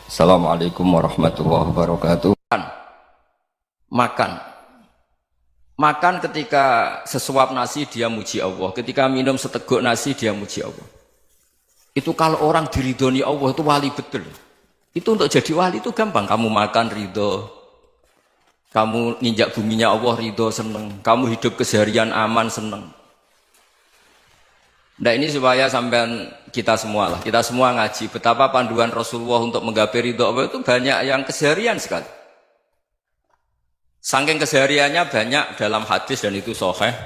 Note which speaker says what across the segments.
Speaker 1: Assalamualaikum warahmatullahi wabarakatuh.
Speaker 2: Makan. Makan ketika sesuap nasi dia muji Allah. Ketika minum seteguk nasi dia muji Allah. Itu kalau orang diridhoni Allah itu wali betul. Itu untuk jadi wali itu gampang. Kamu makan ridho. Kamu nginjak buminya Allah ridho seneng. Kamu hidup keseharian aman seneng. Nah ini supaya sampean kita semua lah. Kita semua ngaji. Betapa panduan Rasulullah untuk menggapai ridho Allah itu banyak yang keseharian sekali. Saking kesehariannya banyak dalam hadis dan itu sahih.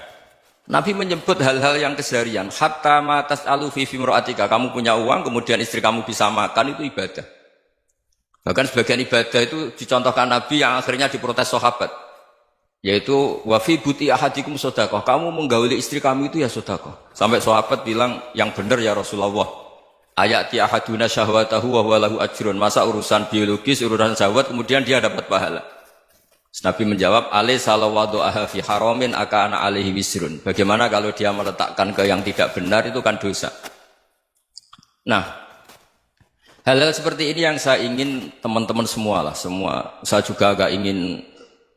Speaker 2: Nabi menyebut hal-hal yang keseharian. Hatta ma tas'alu fi fimra'atika. Kamu punya uang, kemudian istri kamu bisa makan, itu ibadah. Bahkan sebagian ibadah itu dicontohkan Nabi yang akhirnya diprotes sahabat. Yaitu wa fi buti ahadikum sedekah. Kamu menggauli istri kamu itu ya sedekah. Sampai sahabat bilang, yang benar ya Rasulullah. Ayati ahaduna syahwatahu wa huwa lahu ajrun. Masa urusan biologis, urusan syahwat kemudian dia dapat pahala. Nabi menjawab, alaysa law wada'aha fi haramin akana alaihi wisrun. Bagaimana kalau dia meletakkan ke yang tidak benar, itu kan dosa. Nah, hal-hal seperti ini yang saya ingin teman-teman semua lah, semua. Saya juga agak ingin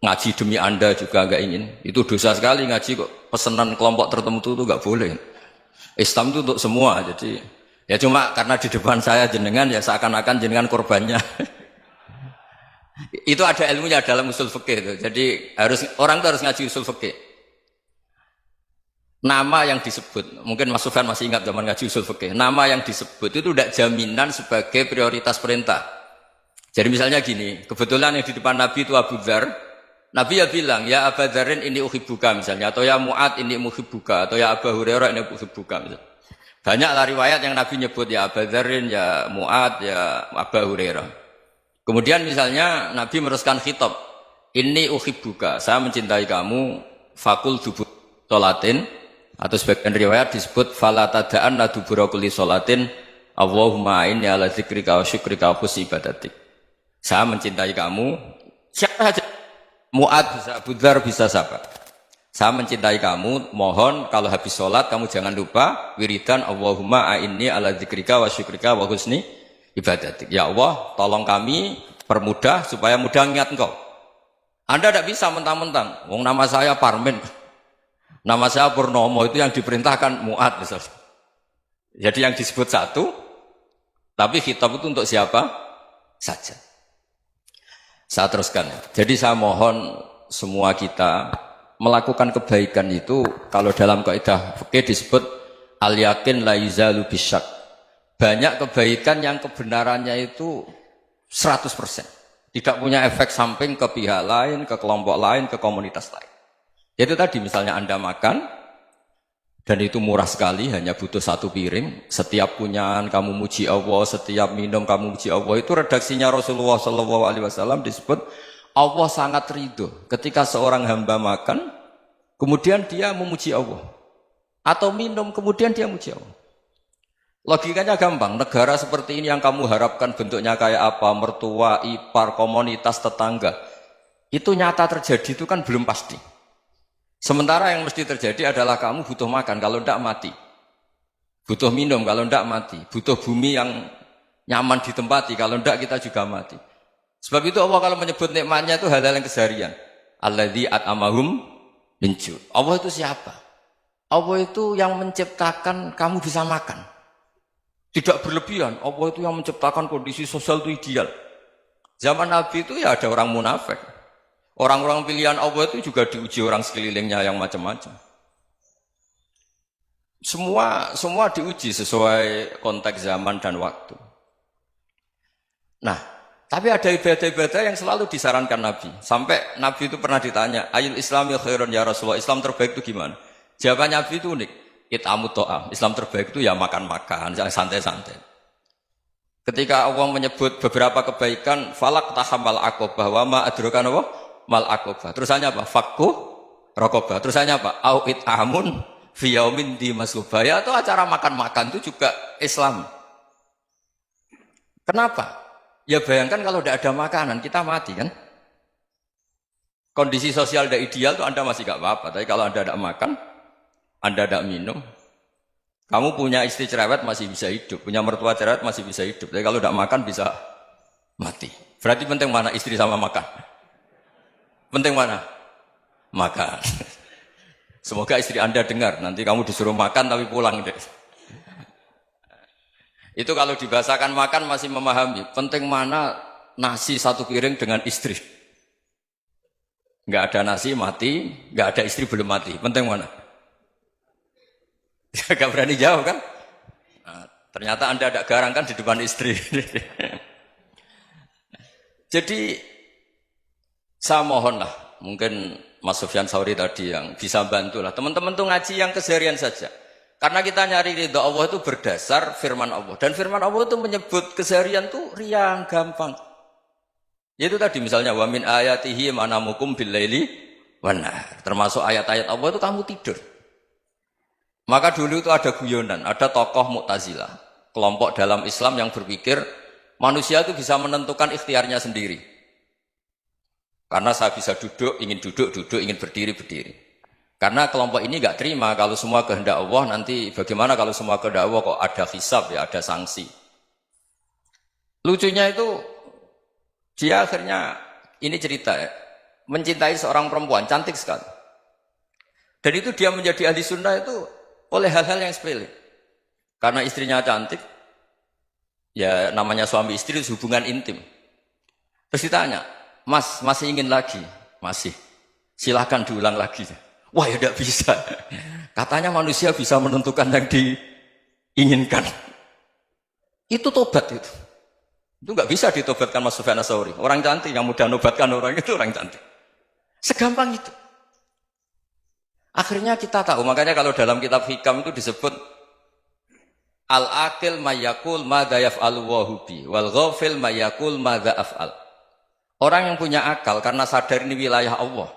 Speaker 2: ngaji demi Anda juga agak ingin. Itu dosa sekali ngaji kok pesanan kelompok tertentu itu enggak boleh. Islam itu untuk semua. Jadi ya cuma karena di depan saya jenengan ya seakan-akan jenengan korbannya. Itu ada ilmunya dalam usul fikih itu. Jadi orang itu harus ngaji usul fikih. Nama yang disebut, mungkin Mas Sufyan masih ingat zaman ngaji usul fikih. Nama yang disebut itu tidak jaminan sebagai prioritas perintah. Jadi misalnya gini, kebetulan yang di depan Nabi itu Abu Dzar. Nabi ya bilang, ya Abu Dzarin ini uhibbuka misalnya, atau ya Mu'ad ini muhibbuka, atau ya Abu Hurairah ini uhibbuka misalnya. Banyaklah riwayat yang Nabi nyebut ya Abu Dzarin, ya Mu'ad, ya Abu Hurairah. Kemudian misalnya Nabi meneruskan khitab, ini uhibbuka, saya mencintai kamu, fakul dubur sholatin, atau sebagian riwayat disebut falatadaan la dubura kulli sholatin, Allahumma inni ala dzikrika wa syukrika wa husni ibadatik. Saya mencintai kamu, siapa saja, Mu'ad bisa, Abu Dzar bisa siapa. Saya mencintai kamu, mohon kalau habis sholat kamu jangan lupa wiridan Allahumma inni ala dzikrika wa syukrika wa husni ibadatik. Ya Allah, tolong kami permudah supaya mudah ingat engkau. Anda tidak bisa mentang-mentang, wong nama saya Parmin, nama saya Purnomo, itu yang diperintahkan Mu'ad misalnya. Jadi yang disebut satu, tapi khitab itu untuk siapa saja. Saya teruskan. Jadi saya mohon semua kita melakukan kebaikan itu, kalau dalam kaidah fikih disebut al-yakin la yuzalu bisyak. Banyak kebaikan yang kebenarannya itu 100%. Tidak punya efek samping ke pihak lain, ke kelompok lain, ke komunitas lain. Itu tadi misalnya Anda makan, dan itu murah sekali, hanya butuh satu piring. Setiap punyaan kamu muji Allah, setiap minum kamu muji Allah. Itu redaksinya Rasulullah SAW disebut, Allah sangat ridho ketika seorang hamba makan, kemudian dia memuji Allah. Atau minum, kemudian dia muji Allah. Logikanya gampang, negara seperti ini yang kamu harapkan bentuknya kayak apa, mertua, ipar, komunitas, tetangga, itu nyata terjadi itu kan belum pasti. Sementara yang mesti terjadi adalah kamu butuh makan, kalau tidak mati. Butuh minum, kalau tidak mati. Butuh bumi yang nyaman ditempati, kalau tidak kita juga mati. Sebab itu Allah kalau menyebut nikmatnya itu hal-hal yang keseharian. Alladzi at'amahum min ju'. Allah itu siapa? Allah itu yang menciptakan kamu bisa makan. Tidak berlebihan, Allah itu yang menciptakan kondisi sosial itu ideal. Zaman Nabi itu ya ada orang munafik. Orang-orang pilihan Allah itu juga diuji orang sekelilingnya yang macam-macam. Semua diuji sesuai konteks zaman dan waktu. Nah, tapi ada ibadah-ibadah yang selalu disarankan Nabi. Sampai Nabi itu pernah ditanya, ayul islami khairun ya Rasulullah, Islam terbaik itu gimana? Jawaban Nabi itu unik. It'amut to'am. Islam terbaik itu ya makan-makan, santai-santai. Ketika Allah menyebut beberapa kebaikan, falak tahamal akobah, wa ma adrokan apa? Mal akobah. Terusannya apa? Fakku rokobah. Terusannya apa? Au it'amun fiyaumin di masubaya. Atau acara makan-makan itu juga Islam. Kenapa? Ya bayangkan kalau tidak ada makanan, kita mati kan? Kondisi sosial tidak ideal itu Anda masih gak apa-apa. Tapi kalau Anda tidak makan, Anda tidak minum, kamu punya istri cerewet masih bisa hidup, punya mertua cerewet masih bisa hidup. Tapi kalau tidak makan bisa mati. Berarti penting mana istri sama makan? Penting mana? Makan. Semoga istri Anda dengar, nanti kamu disuruh makan tapi pulang deh. Itu kalau dibahasakan makan masih memahami. Penting mana nasi satu piring dengan istri. Nggak ada nasi mati, nggak ada istri belum mati. Penting mana? Gak berani jawab kan? Nah, ternyata Anda ada garang kan di depan istri. Jadi saya mohonlah, mungkin Mas Sufyan Sauri tadi yang bisa bantulah. Teman-teman tuh ngaji yang keseharian saja. Karena kita nyari ridha Allah itu berdasar firman Allah. Dan firman Allah itu menyebut keseharian tuh riang, gampang. Yaitu tadi misalnya wa min ayatihi manamukum bil-laili wan-nahar. Termasuk ayat-ayat Allah itu kamu tidur. Maka dulu itu ada guyonan, ada tokoh Mu'tazilah, kelompok dalam Islam yang berpikir manusia itu bisa menentukan ikhtiarnya sendiri. Karena saya bisa duduk, ingin berdiri, berdiri. Karena kelompok ini nggak terima kalau semua kehendak Allah, nanti bagaimana kalau semua kehendak Allah kok ada hisab ya, ada sanksi. Lucunya itu, dia akhirnya, ini cerita ya, mencintai seorang perempuan, cantik sekali. Dan itu dia menjadi ahli sunnah itu oleh hal-hal yang sepele. Karena istrinya cantik, ya namanya suami istri itu hubungan intim. Terus ditanya, Mas, masih ingin lagi? Masih. Silahkan diulang lagi. Wah ya tidak bisa. Katanya manusia bisa menentukan yang diinginkan. Itu tobat itu. Itu nggak bisa ditobatkan Mas Sufyan Ats-Tsauri. Orang cantik yang mudah nobatkan orang itu orang cantik. Segampang itu. Akhirnya kita tahu, makanya kalau dalam kitab Hikam itu disebut al-aqil mayyakul madza yaf'alu wa hubi wal ghafil mayyakul madza af'al. Orang yang punya akal karena sadar ini wilayah Allah,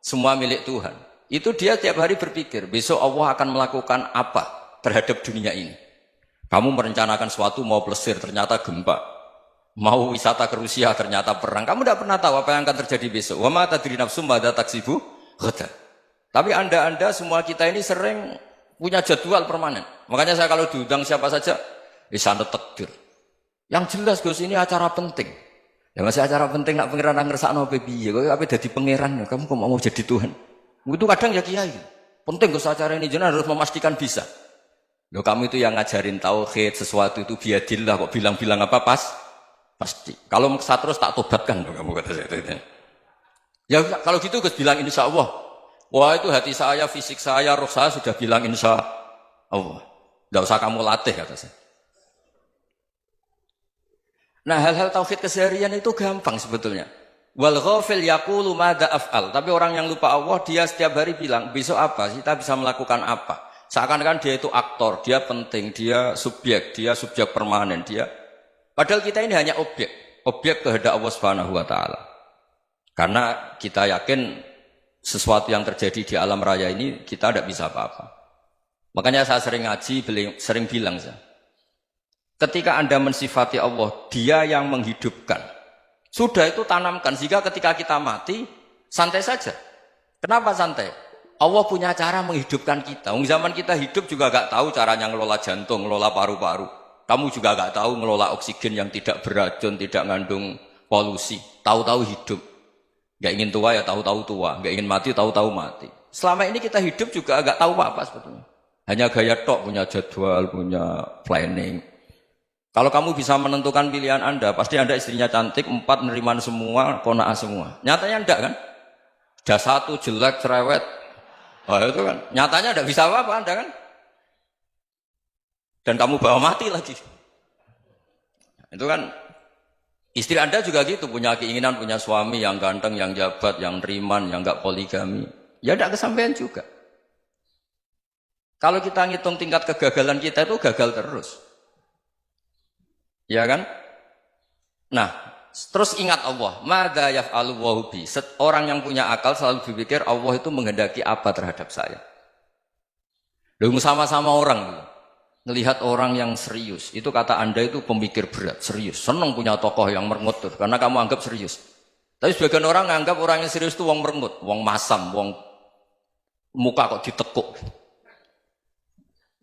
Speaker 2: semua milik Tuhan. Itu dia tiap hari berpikir, besok Allah akan melakukan apa terhadap dunia ini. Kamu merencanakan sesuatu mau plesir, ternyata gempa. Mau wisata ke Rusia, ternyata perang. Kamu tidak pernah tahu apa yang akan terjadi besok. Wa ma tadri nafsum madza taksibu ghadan. Tapi anda semua kita ini sering punya jadwal permanen. Makanya saya kalau diundang siapa saja, sana takdir. Yang jelas Gus ini acara penting. Ya masih acara penting nak pangeran ngersakno piye? Kowe ape dadi pangeran, kamu kok mau jadi Tuhan? Itu kadang ya kiai. Penting Gus acara ini jenengan harus memastikan bisa. Loh kamu itu yang ngajarin tauhid, sesuatu itu biadillah kok bilang-bilang apa pasti. Kalau maksa terus tak tobatkan loh kamu kata saya. Ya kalau gitu Gus bilang insya Allah. Wah itu hati saya, fisik saya, roh saya sudah bilang insya Allah. Tidak usah kamu latih kata saya. Nah hal-hal tauhid keseharian itu gampang sebetulnya. Wal ghafil yaqulu madza af'al. Tapi orang yang lupa Allah dia setiap hari bilang besok apa? Kita bisa melakukan apa? Seakan-akan dia itu aktor, dia penting, dia subjek permanen, dia. Padahal kita ini hanya objek kehendak Allah Subhanahu wa taala. Karena kita yakin sesuatu yang terjadi di alam raya ini kita tidak bisa apa-apa. Makanya saya sering ngaji, sering bilang saya. Ketika Anda mensifati Allah, dia yang menghidupkan. Sudah itu tanamkan, sehingga ketika kita mati, santai saja. Kenapa santai? Allah punya cara menghidupkan kita. Zaman kita hidup juga gak tahu caranya ngelola jantung, ngelola paru-paru. Kamu juga gak tahu ngelola oksigen yang tidak beracun, tidak mengandung polusi. Tahu-tahu hidup. Gak ingin tua ya tahu-tahu tua. Gak ingin mati, tahu-tahu mati. Selama ini kita hidup juga gak tahu apa-apa sebetulnya. Hanya gaya tok, punya jadwal, punya planning. Kalau kamu bisa menentukan pilihan Anda, pasti Anda istrinya cantik, 4 neriman semua, kona'ah semua. Nyatanya enggak kan? Ada 1 jelek, cerewet. Oh itu kan, nyatanya enggak bisa apa-apa Anda kan? Dan kamu bawa mati lagi. Itu kan, istri Anda juga gitu, punya keinginan, punya suami yang ganteng, yang jabat, yang neriman, yang enggak poligami. Ya enggak kesampaian juga. Kalau kita ngitung tingkat kegagalan kita itu gagal terus. Ya kan? Nah, terus ingat Allah. Madza yaf'alu wa hubi. Orang yang punya akal selalu berpikir Allah itu menghendaki apa terhadap saya. Lalu sama-sama orang ngelihat orang yang serius. Itu kata Anda itu pemikir berat, serius. Senang punya tokoh yang merengut tuh, karena kamu anggap serius. Tapi sebagian orang anggap orang yang serius itu wong merengut, wong masam, wong muka kok ditekuk.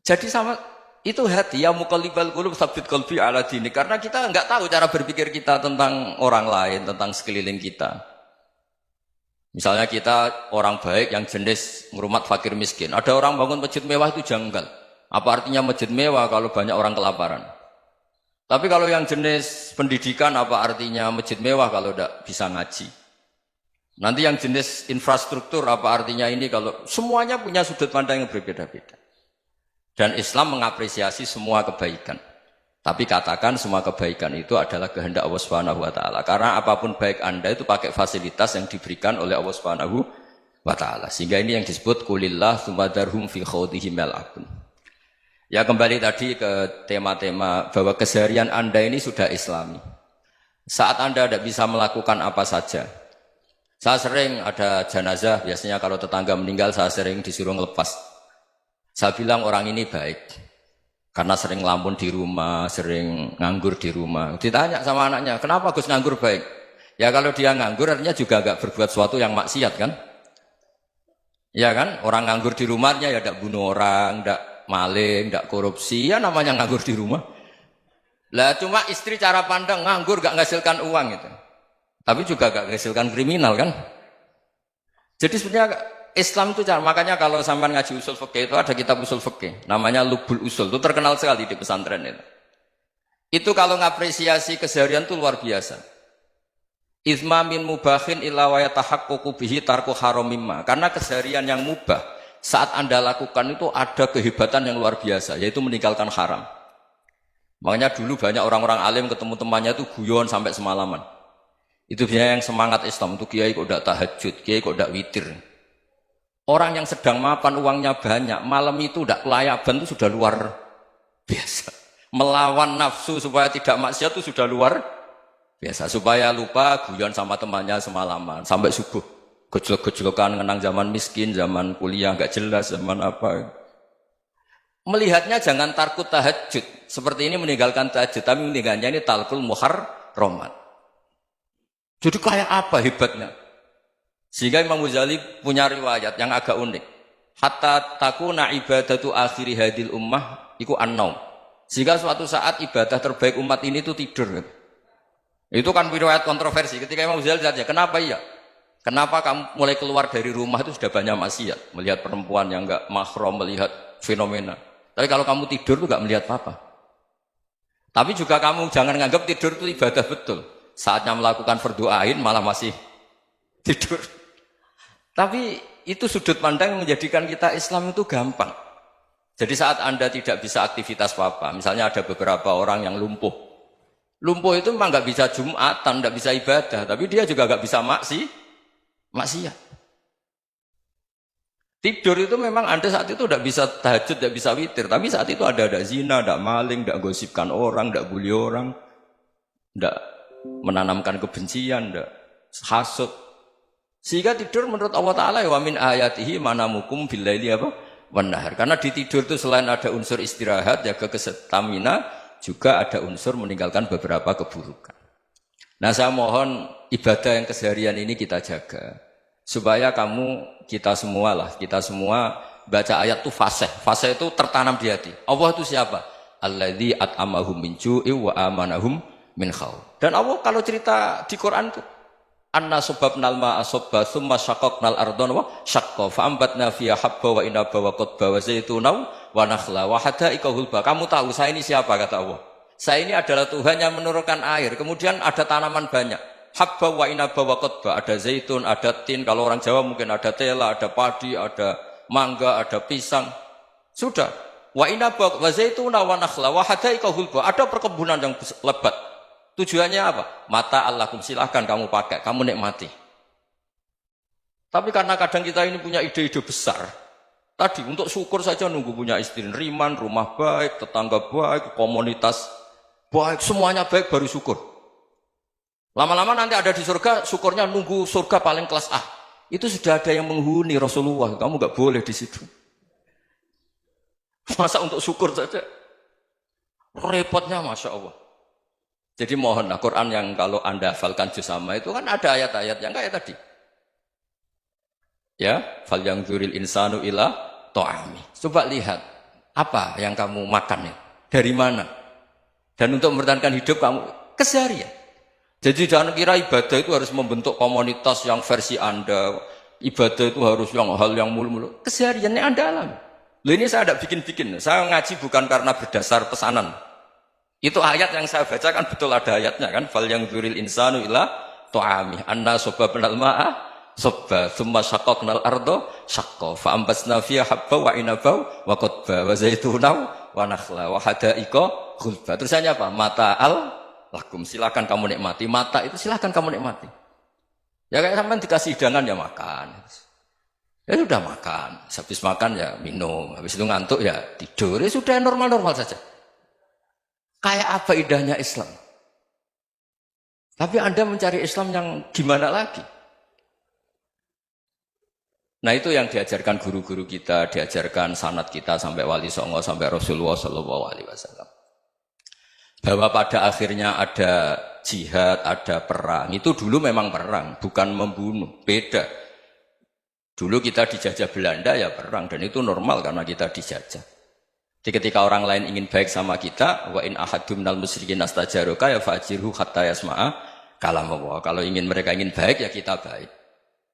Speaker 2: Jadi sama itu hati ya muqallibal qulub tsabbit qalbi ala dinik, karena kita nggak tahu cara berpikir kita tentang orang lain, tentang sekeliling kita. Misalnya kita orang baik yang jenis ngurmat fakir miskin, ada orang bangun masjid mewah itu janggal. Apa artinya masjid mewah kalau banyak orang kelaparan? Tapi kalau yang jenis pendidikan, apa artinya masjid mewah kalau tidak bisa ngaji? Nanti yang jenis infrastruktur, apa artinya ini kalau semuanya punya sudut pandang yang berbeda-beda. Dan Islam mengapresiasi semua kebaikan. Tapi katakan semua kebaikan itu adalah kehendak Allah Subhanahu wa taala. Karena apapun baik Anda itu pakai fasilitas yang diberikan oleh Allah Subhanahu wa taala. Sehingga ini yang disebut qulillah tsumadarhum fi khawdihim yal'abun. Ya kembali tadi ke tema-tema bahwa keseharian Anda ini sudah Islami. Saat Anda tidak bisa melakukan apa saja. Saya sering ada jenazah, biasanya kalau tetangga meninggal saya sering disuruh ngelepas. Saya bilang orang ini baik. Karena sering ngelamun di rumah, sering nganggur di rumah. Ditanya sama anaknya, kenapa Gus nganggur baik? Ya kalau dia nganggur artinya juga agak berbuat sesuatu yang maksiat kan? Ya kan? Orang nganggur di rumahnya ya tidak bunuh orang, tidak maling, tidak korupsi. Ya namanya nganggur di rumah. Lah cuma istri cara pandang nganggur gak menghasilkan uang itu. Tapi juga gak menghasilkan kriminal kan? Jadi sebenarnya Islam itu makanya kalau sampai ngaji usul fikih itu ada kitab usul fikih namanya Lubul Usul, itu terkenal sekali di pesantren itu. Itu kalau ngapresiasi keseharian itu luar biasa. Izma min mubahin illa wa yatahaqqaqu bihi tarku haramimma. Karena keseharian yang mubah saat Anda lakukan itu ada kehebatan yang luar biasa, yaitu meninggalkan haram. Makanya dulu banyak orang-orang alim ketemu temannya itu guyon sampai semalaman. Itu biasanya yang semangat Islam itu kiai kok tidak tahajud, kiai kok tidak witir. Orang yang sedang mapan uangnya banyak, malam itu tidak kelayaban itu sudah luar biasa. Melawan nafsu supaya tidak maksiat itu sudah luar biasa. Supaya lupa guyon sama temannya semalaman sampai subuh. Gejlok-gejlokan ngenang zaman miskin, zaman kuliah nggak jelas, zaman apa. Melihatnya jangan tarkut tahajud. Seperti ini meninggalkan tahajud, tapi meninggalnya ini talkul muharramat. Jadi kayak apa hebatnya? Sehingga Imam Ghazali punya riwayat yang agak unik. Hatta takuna ibadatu akhiri hadil ummah iku an-naum. Sehingga suatu saat ibadah terbaik umat ini itu tidur. Itu kan riwayat kontroversi. Ketika Imam Ghazali tanya, kenapa iya? Kenapa kamu mulai keluar dari rumah itu sudah banyak maksiat? Melihat perempuan yang enggak mahram, melihat fenomena. Tapi kalau kamu tidur itu enggak melihat apa-apa. Tapi juga kamu jangan nganggap tidur itu ibadah betul. Saatnya melakukan fardu ain malah masih tidur. Tapi itu sudut pandang yang menjadikan kita Islam itu gampang. Jadi saat Anda tidak bisa aktivitas apa-apa, misalnya ada beberapa orang yang lumpuh. Lumpuh itu memang nggak bisa Jumatan, nggak bisa ibadah, tapi dia juga nggak bisa maksiat. Tidur itu memang Anda saat itu tidak bisa tahajud, tidak bisa witir, tapi saat itu ada zina, ada maling, tidak gosipkan orang, tidak bully orang, tidak menanamkan kebencian, tidak hasud. Sehingga tidur menurut Allah Ta'ala wa min ayatihi manamukum billaili apa? Wan-nahar. Karena di tidur itu selain ada unsur istirahat, jaga kestamina, juga ada unsur meninggalkan beberapa keburukan. Nah saya mohon ibadah yang keseharian ini kita jaga. Supaya kita semua baca ayat itu fasih. Fasih itu tertanam di hati. Allah itu siapa? Alladzi at'amahum min ju'i wa amanahum min khauf. Dan Allah kalau cerita di Quran itu anna subabnal ma'a subba thumma syaqaqnal ardana wa syaqqa fa ambatna fiha habba wa inaba wa qadba wa zaituna wa nakhla wa hadaika hulba. Kamu tahu saya ini siapa kata Allah? Saya ini adalah Tuhan yang menurunkan air, kemudian ada tanaman banyak. Habba wa inaba wa qadba, ada zaitun, ada tin, kalau orang Jawa mungkin ada tela, ada padi, ada mangga, ada pisang. Sudah. Wa inaba wa zaituna wa nakhla wa hadaika hulba, ada perkebunan yang lebat. Tujuannya apa? Mata Allahkum, silahkan kamu pakai, kamu nikmati. Tapi karena kadang kita ini punya ide-ide besar. Tadi untuk syukur saja nunggu punya istri riman, rumah baik, tetangga baik, komunitas baik, semuanya baik baru syukur. Lama-lama nanti ada di surga, syukurnya nunggu surga paling kelas A. Itu sudah ada yang menghuni Rasulullah, kamu nggak boleh di situ. Masa untuk syukur saja? Repotnya Masya Allah. Jadi mohonlah Quran yang kalau Anda hafalkan juz sama itu kan ada ayat-ayat yang kayak tadi. Ya, fal yang dzuril insanu ila ta'ami. Coba lihat, Apa yang kamu makan ya? Dari mana? Dan untuk mempertahankan hidup kamu keseharian. Jadi jangan kira ibadah itu harus membentuk komunitas yang versi Anda. Ibadah itu harus yang hal yang mulu-mulu. Kesehariannya Anda alami. Loh ini saya tidak bikin-bikin. Saya ngaji bukan karena berdasar pesanan. Itu ayat yang saya baca kan betul ada ayatnya kan. Fal yang dzuril insanu ila tu'ami. Anna soba benal ma'ah soba. Thumma syaqaqnal ardo syaqqa. Fa'ambasna fiha habba wa inabau wa qodba. Wa zaitunaw wa nakhla wa hadaika khulba. Terusannya apa? Mata'al lakum. Silakan kamu nikmati. Mata itu silakan kamu nikmati. Ya kayak sampean dikasih hidangan ya makan. Ya sudah makan. Habis makan ya minum. Habis itu ngantuk ya tidur. Ya sudah normal-normal saja. Kayak apa indahnya Islam. Tapi Anda mencari Islam yang gimana lagi? Nah itu yang diajarkan guru-guru kita, diajarkan sanad kita sampai Wali Songo, sampai Rasulullah SAW. Bahwa pada akhirnya ada jihad, ada perang. Itu dulu memang perang, bukan membunuh. Beda. Dulu kita dijajah Belanda ya perang. Dan itu normal karena kita dijajah. Jadi ketika orang lain ingin baik sama kita, wa in ahadum minal musyrikin astajaroka ya fajirhu hatta yasma'a kalam Allah. Kalau mereka ingin baik ya kita baik.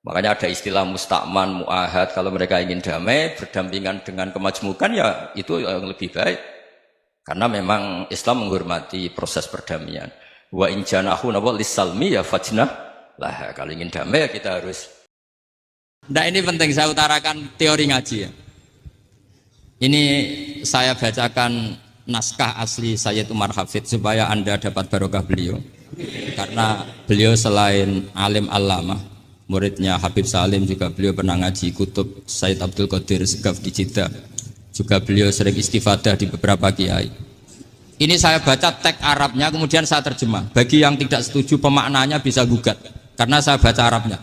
Speaker 2: Makanya ada istilah musta'man, mu'ahad. Kalau mereka ingin damai, berdampingan dengan kemajmukan ya itu yang lebih baik. Karena memang Islam menghormati proses perdamaian. Wa in janahu nawal lisalmi ya fajnah lah. Kalau ingin damai ya kita harus. Nah ini penting saya utarakan teori ngaji ya. Ini saya bacakan naskah asli Sayyid Umar Hafidh supaya Anda dapat barokah beliau. Karena beliau selain alim allamah, muridnya Habib Salim juga beliau pernah ngaji kutub Sayyid Abdul Qadir Segaf di Jeddah. Juga beliau sering istifadah di beberapa kiai. Ini saya baca teks Arabnya kemudian saya terjemah. Bagi yang tidak setuju pemaknanya bisa gugat. Karena saya baca Arabnya.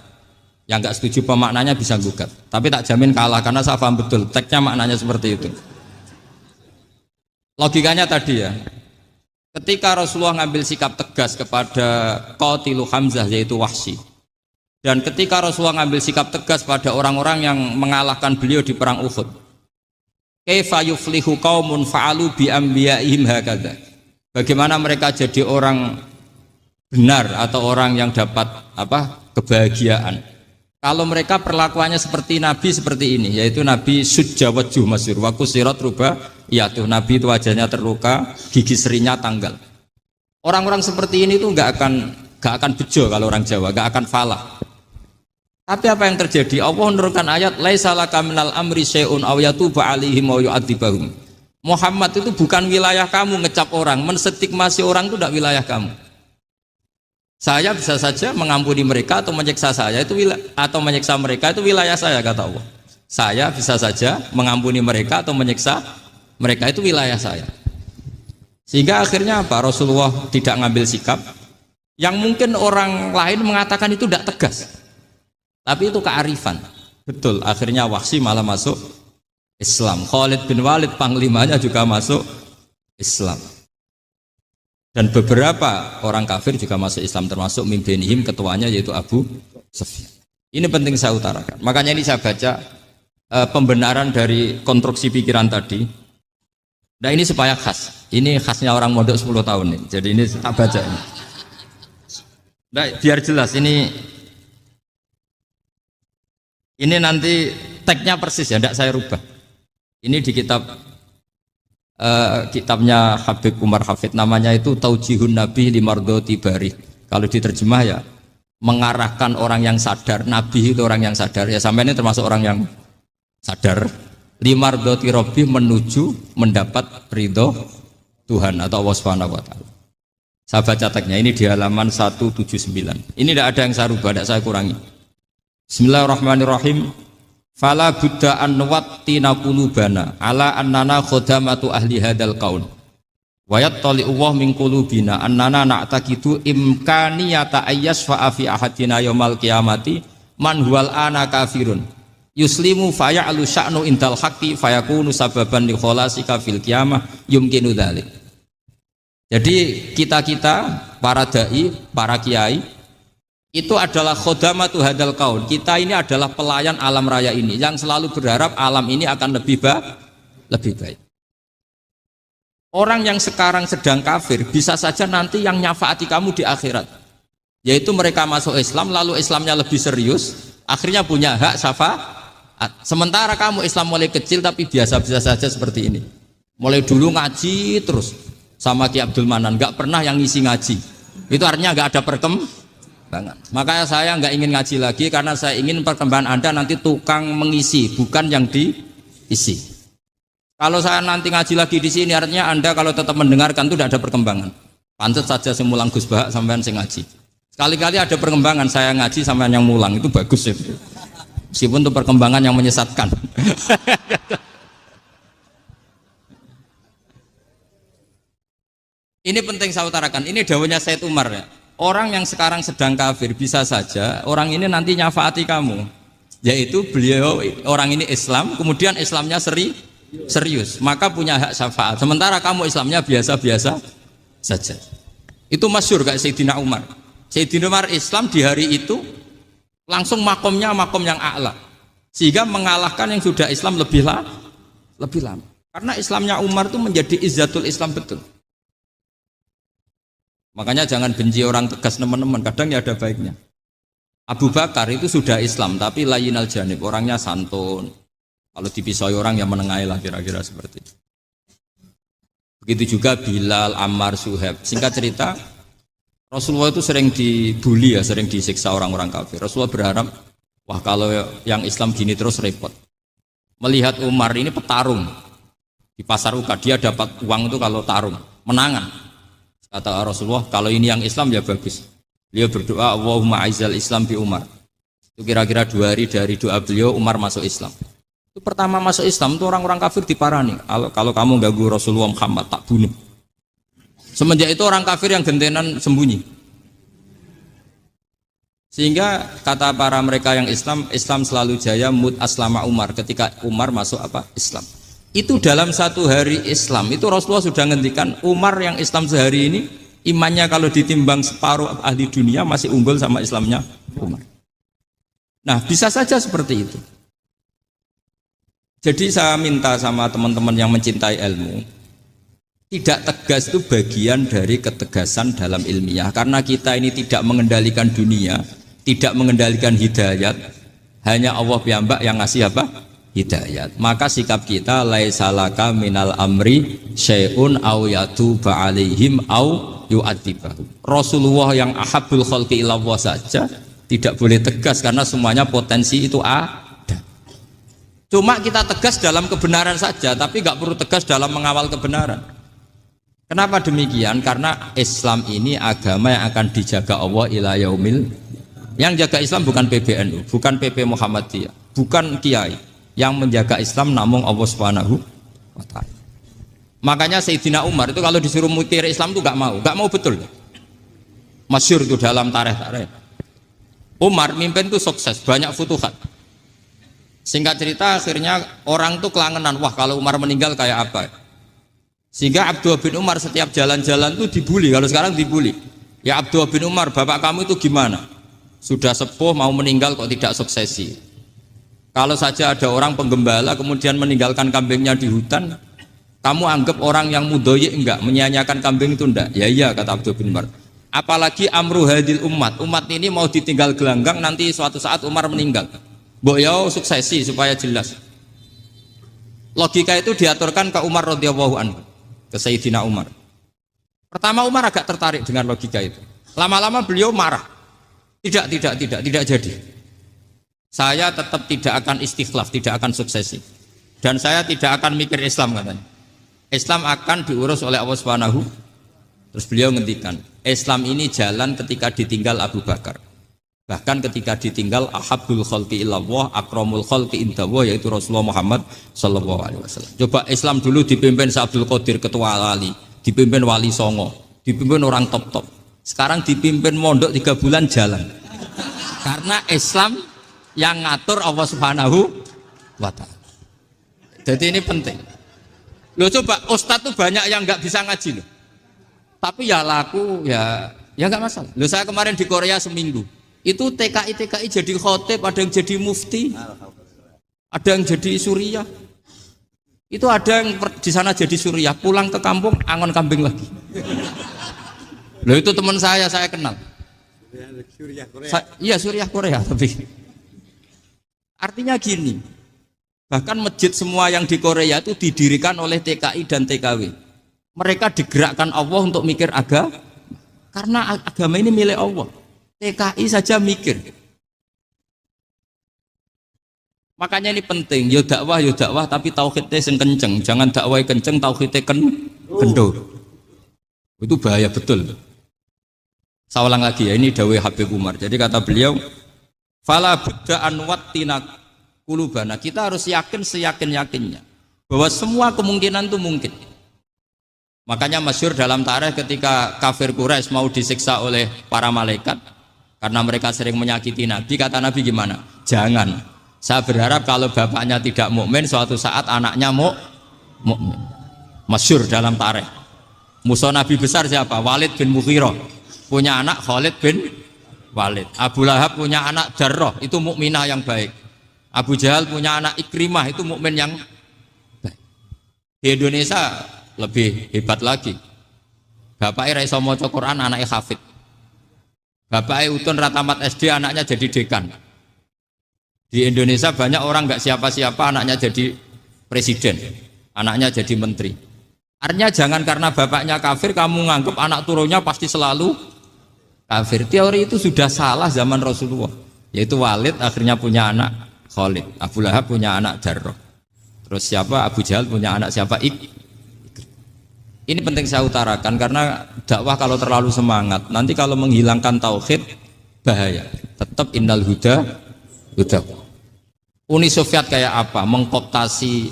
Speaker 2: Yang nggak setuju pemaknanya bisa gugat, tapi tak jamin kalah karena saya paham betul teksnya maknanya seperti itu. Logikanya tadi ya, ketika Rasulullah ngambil sikap tegas kepada Qatilu Hamzah yaitu Wahsy, dan ketika Rasulullah ngambil sikap tegas pada orang-orang yang mengalahkan beliau di perang Uhud, kaifa yuflihu qaumun fa'alu bi anbiya'ihim hakadha. Bagaimana mereka jadi orang benar atau orang yang dapat kebahagiaan kalau mereka perlakuannya seperti Nabi seperti ini, yaitu Nabi sujjawajuh masyhur wa kusirat ruba tuh Nabi itu wajahnya terluka, gigi serinya tanggal. Orang-orang seperti ini tuh nggak akan bejo kalau orang Jawa, nggak akan falah. Tapi apa yang terjadi? Allah menurunkan ayat laisa laka minal amri syai'un aw yatuba 'alaihim aw yu'adzibahum. Muhammad itu bukan wilayah kamu ngecap orang, menstigmasi orang itu tidak wilayah kamu. Saya bisa saja mengampuni mereka atau menyiksa saya itu atau menyiksa mereka itu wilayah saya kata Allah. Saya bisa saja mengampuni mereka atau menyiksa mereka itu wilayah saya. Sehingga akhirnya apa? Rasulullah tidak ngambil sikap yang mungkin orang lain mengatakan itu tidak tegas. Tapi itu kearifan. Betul, akhirnya Wahsy malah masuk Islam. Khalid bin Walid panglimanya juga masuk Islam. Dan beberapa orang kafir juga masuk Islam termasuk mimbenihim ketuanya yaitu Abu Sufyan. Ini penting saya utarakan. Makanya ini saya baca pembenaran dari konstruksi pikiran tadi. Nah ini supaya khas. Ini khasnya orang mondok 10 tahun nih. Jadi ini tak baca ini. Nah, biar jelas ini nanti teksnya persis ya, tidak saya rubah. Ini di kitabnya Habib Umar Hafidh namanya itu Taujihun Nabi Limardoti Bari. Kalau diterjemah ya mengarahkan orang yang sadar. Nabi itu orang yang sadar ya, sampai ini termasuk orang yang sadar. Limardoti Robbi menuju mendapat ridho Tuhan atau Allah Subhanahu wa taala. Saya baca teksnya ini di halaman 179. Ini tidak ada yang saya rubah, tidak saya kurangi. Bismillahirrahmanirrahim. Fala buddha an nuwattina qulubana ala annana khodamatu ahli hadal qaun wa yattali Allah min qulubina annana na'taqidu imkaniyata ayyasfa fi ahadina yaumal qiyamati man huwal ana kafirun yuslimu faya'lu sya'nu indal haqqi fayakunu sababan li kholasika fil qiyamah yumkinu dzalik. Jadi kita para dai, para kiai itu adalah khodamatu hadal kaun. Kita ini adalah pelayan alam raya ini yang selalu berharap alam ini akan lebih baik. Orang yang sekarang sedang kafir bisa saja nanti yang nyafaati kamu di akhirat. Yaitu mereka masuk Islam lalu Islamnya lebih serius, akhirnya punya hak syafaat. Sementara kamu Islam mulai kecil tapi biasa-biasa saja seperti ini. Mulai dulu ngaji terus sama Ki Abdul Manan, nggak pernah yang ngisi ngaji. Itu artinya nggak ada perkembangan. Makanya saya nggak ingin ngaji lagi karena saya ingin perkembangan Anda nanti tukang mengisi, bukan yang diisi. Kalau saya nanti ngaji lagi di sini, artinya Anda kalau tetap mendengarkan itu tidak ada perkembangan. Pantes saja semulang Gus Bahak sampean sing ngaji. Sekali-kali ada perkembangan, saya ngaji sampean yang mulang, itu bagus ya. Meskipun itu perkembangan yang menyesatkan. Ini penting saya utarakan, ini dawuhnya Said Umar ya. Orang yang sekarang sedang kafir bisa saja orang ini nanti nyafaati kamu. Yaitu beliau orang ini Islam, kemudian Islamnya serius, maka punya hak syafaat. Sementara kamu Islamnya biasa-biasa saja. Itu masyhur kayak Sayyidina Umar. Sayyidina Umar Islam di hari itu langsung makomnya makom yang a'la, sehingga mengalahkan yang sudah Islam lebih lama. Karena Islamnya Umar itu menjadi izzatul Islam betul. Makanya jangan benci orang tegas teman-teman, kadang ya ada baiknya. Abu Bakar itu sudah Islam tapi layinal janib, orangnya santun. Kalau dipisahi orang yang menengahi lah kira-kira seperti itu. Begitu juga Bilal, Ammar, Suhaib. Singkat cerita, Rasulullah itu sering dibully ya, sering disiksa orang-orang kafir. Rasulullah berharap, wah kalau yang Islam gini terus repot. Melihat Umar ini petarung di pasar Uka, dia dapat uang itu kalau tarung, menangan. Kata Rasulullah, kalau ini yang Islam ya bagus. Beliau berdoa, Allahumma aizal Islam bi Umar. Itu kira-kira 2 hari dari doa beliau, Umar masuk Islam. Itu pertama masuk Islam itu orang-orang kafir diparani. Kalau kamu ganggu Rasulullah Muhammad tak bunuh. Semenjak itu orang kafir yang gentenan sembunyi. Sehingga kata para mereka yang Islam selalu jaya mut aslama Umar ketika Umar masuk Islam. Itu dalam 1 hari Islam itu Rasulullah sudah ngendikan Umar yang Islam sehari ini imannya kalau ditimbang separuh ahli dunia masih unggul sama Islamnya Umar. Nah bisa saja seperti itu. Jadi saya minta sama teman-teman yang mencintai ilmu, tidak tegas itu bagian dari ketegasan dalam ilmiah. Karena kita ini tidak mengendalikan dunia, tidak mengendalikan hidayat, hanya Allah piyambak yang ngasih hidayat. Maka sikap kita laisalaka minal amri syai'un aw yatuba alaihim aw yu'adzibahum. Rasulullah yang ahabbul khalqi ilallah saja tidak boleh tegas karena semuanya potensi itu ada. Cuma kita tegas dalam kebenaran saja, tapi nggak perlu tegas dalam mengawal kebenaran. Kenapa demikian? Karena Islam ini agama yang akan dijaga Allah ila yaumil. Yang jaga Islam bukan PBNU, bukan PP Muhammadiyah, bukan kiai. Yang menjaga Islam namun Allah Subhanahu wa ta'ala. Makanya Sayyidina Umar itu kalau disuruh mikir Islam itu nggak mau betul. Masyhur itu dalam tarikh. Umar mimpin itu sukses, banyak futuhat. Singkat cerita akhirnya orang tuh kelangenan, wah kalau Umar meninggal kayak apa. Sehingga Abdullah bin Umar setiap jalan-jalan tuh dibully, kalau sekarang dibully. Ya Abdullah bin Umar, bapak kamu itu gimana? Sudah sepuh mau meninggal kok tidak suksesi. Kalau saja ada orang penggembala kemudian meninggalkan kambingnya di hutan, kamu anggap orang yang mudoyik enggak, menyia-nyiakan kambing itu enggak? Ya iya kata Abdullah bin Umar. Apalagi amru hadil umat ini mau ditinggal gelanggang nanti suatu saat Umar meninggal. Mbok ya suksesi supaya jelas. Logika itu diaturkan ke Umar radhiyallahu anhu, ke Sayyidina Umar. Pertama Umar agak tertarik dengan logika itu. Lama-lama beliau marah. Tidak jadi. Saya tetap tidak akan istikhlaf, tidak akan suksesi. Dan saya tidak akan mikir Islam katanya. Islam akan diurus oleh Allah Subhanahu. Terus beliau ngendikan, Islam ini jalan ketika ditinggal Abu Bakar. Bahkan ketika ditinggal ahabbul khalqi ilallah akramul khalqi indallah, yaitu Rasulullah Muhammad sallallahu alaihi wasallam. Coba Islam dulu dipimpin Abdul Qadir ketua wali, dipimpin wali songo, dipimpin orang top. Sekarang dipimpin mondok 3 bulan jalan. Karena Islam yang ngatur Allah Subhanahu wa ta'ala. Jadi ini penting. Loh coba ustadz tuh banyak yang nggak bisa ngaji loh. Tapi ya laku ya nggak masalah. Loh saya kemarin di Korea seminggu. Itu TKI jadi khotib, ada yang jadi mufti, ada yang jadi suriah. Itu ada yang di sana jadi Suriah, pulang ke kampung angon kambing lagi. Loh itu teman saya kenal.
Speaker 3: Suriah Korea.
Speaker 2: Iya Suriah Korea tapi. Artinya gini, bahkan masjid semua yang di Korea itu didirikan oleh TKI dan TKW. Mereka digerakkan Allah untuk mikir karena agama ini milik Allah. TKI saja mikir. Makanya ini penting, yo dakwah tapi tauhidnya sing kenceng, jangan dakwah kenceng tauhidnya kendor. Itu bahaya betul. Saya ulang lagi ya, ini dawuh Habib Umar. Jadi kata beliau, fala budda an wattina qulubana. Kita harus yakin seyakin-yakinnya bahwa semua kemungkinan itu mungkin. Makanya masyhur dalam tarikh ketika kafir Quraisy mau disiksa oleh para malaikat karena mereka sering menyakiti Nabi, kata Nabi gimana? Jangan. Saya berharap kalau bapaknya tidak mukmin, suatu saat anaknya mukmin. Masyhur dalam tarikh. Musuh Nabi besar siapa? Walid bin Mughirah. Punya anak Khalid bin Walid. Abu Lahab punya anak Jarrah, itu mukminah yang baik. Abu Jahal punya anak Ikrimah, itu mukmin yang baik. Di Indonesia lebih hebat lagi. Bapaknya raiso maca Quran, anaknya hafid. Bapaknya utun ratamat SD, anaknya jadi dekan. Di Indonesia banyak orang nggak siapa-siapa, anaknya jadi presiden, anaknya jadi menteri. Artinya jangan karena bapaknya kafir kamu nganggap anak turunnya pasti selalu kafir. Teori itu sudah salah zaman Rasulullah. Yaitu Walid akhirnya punya anak Khalid, Abu Lahab punya anak Jarrah. Terus siapa? Abu Jahal punya anak siapa? Ini penting saya utarakan karena dakwah kalau terlalu semangat, nanti kalau menghilangkan tauhid bahaya. Tetap innal huda. Uni Soviet kayak apa? Mengkooptasi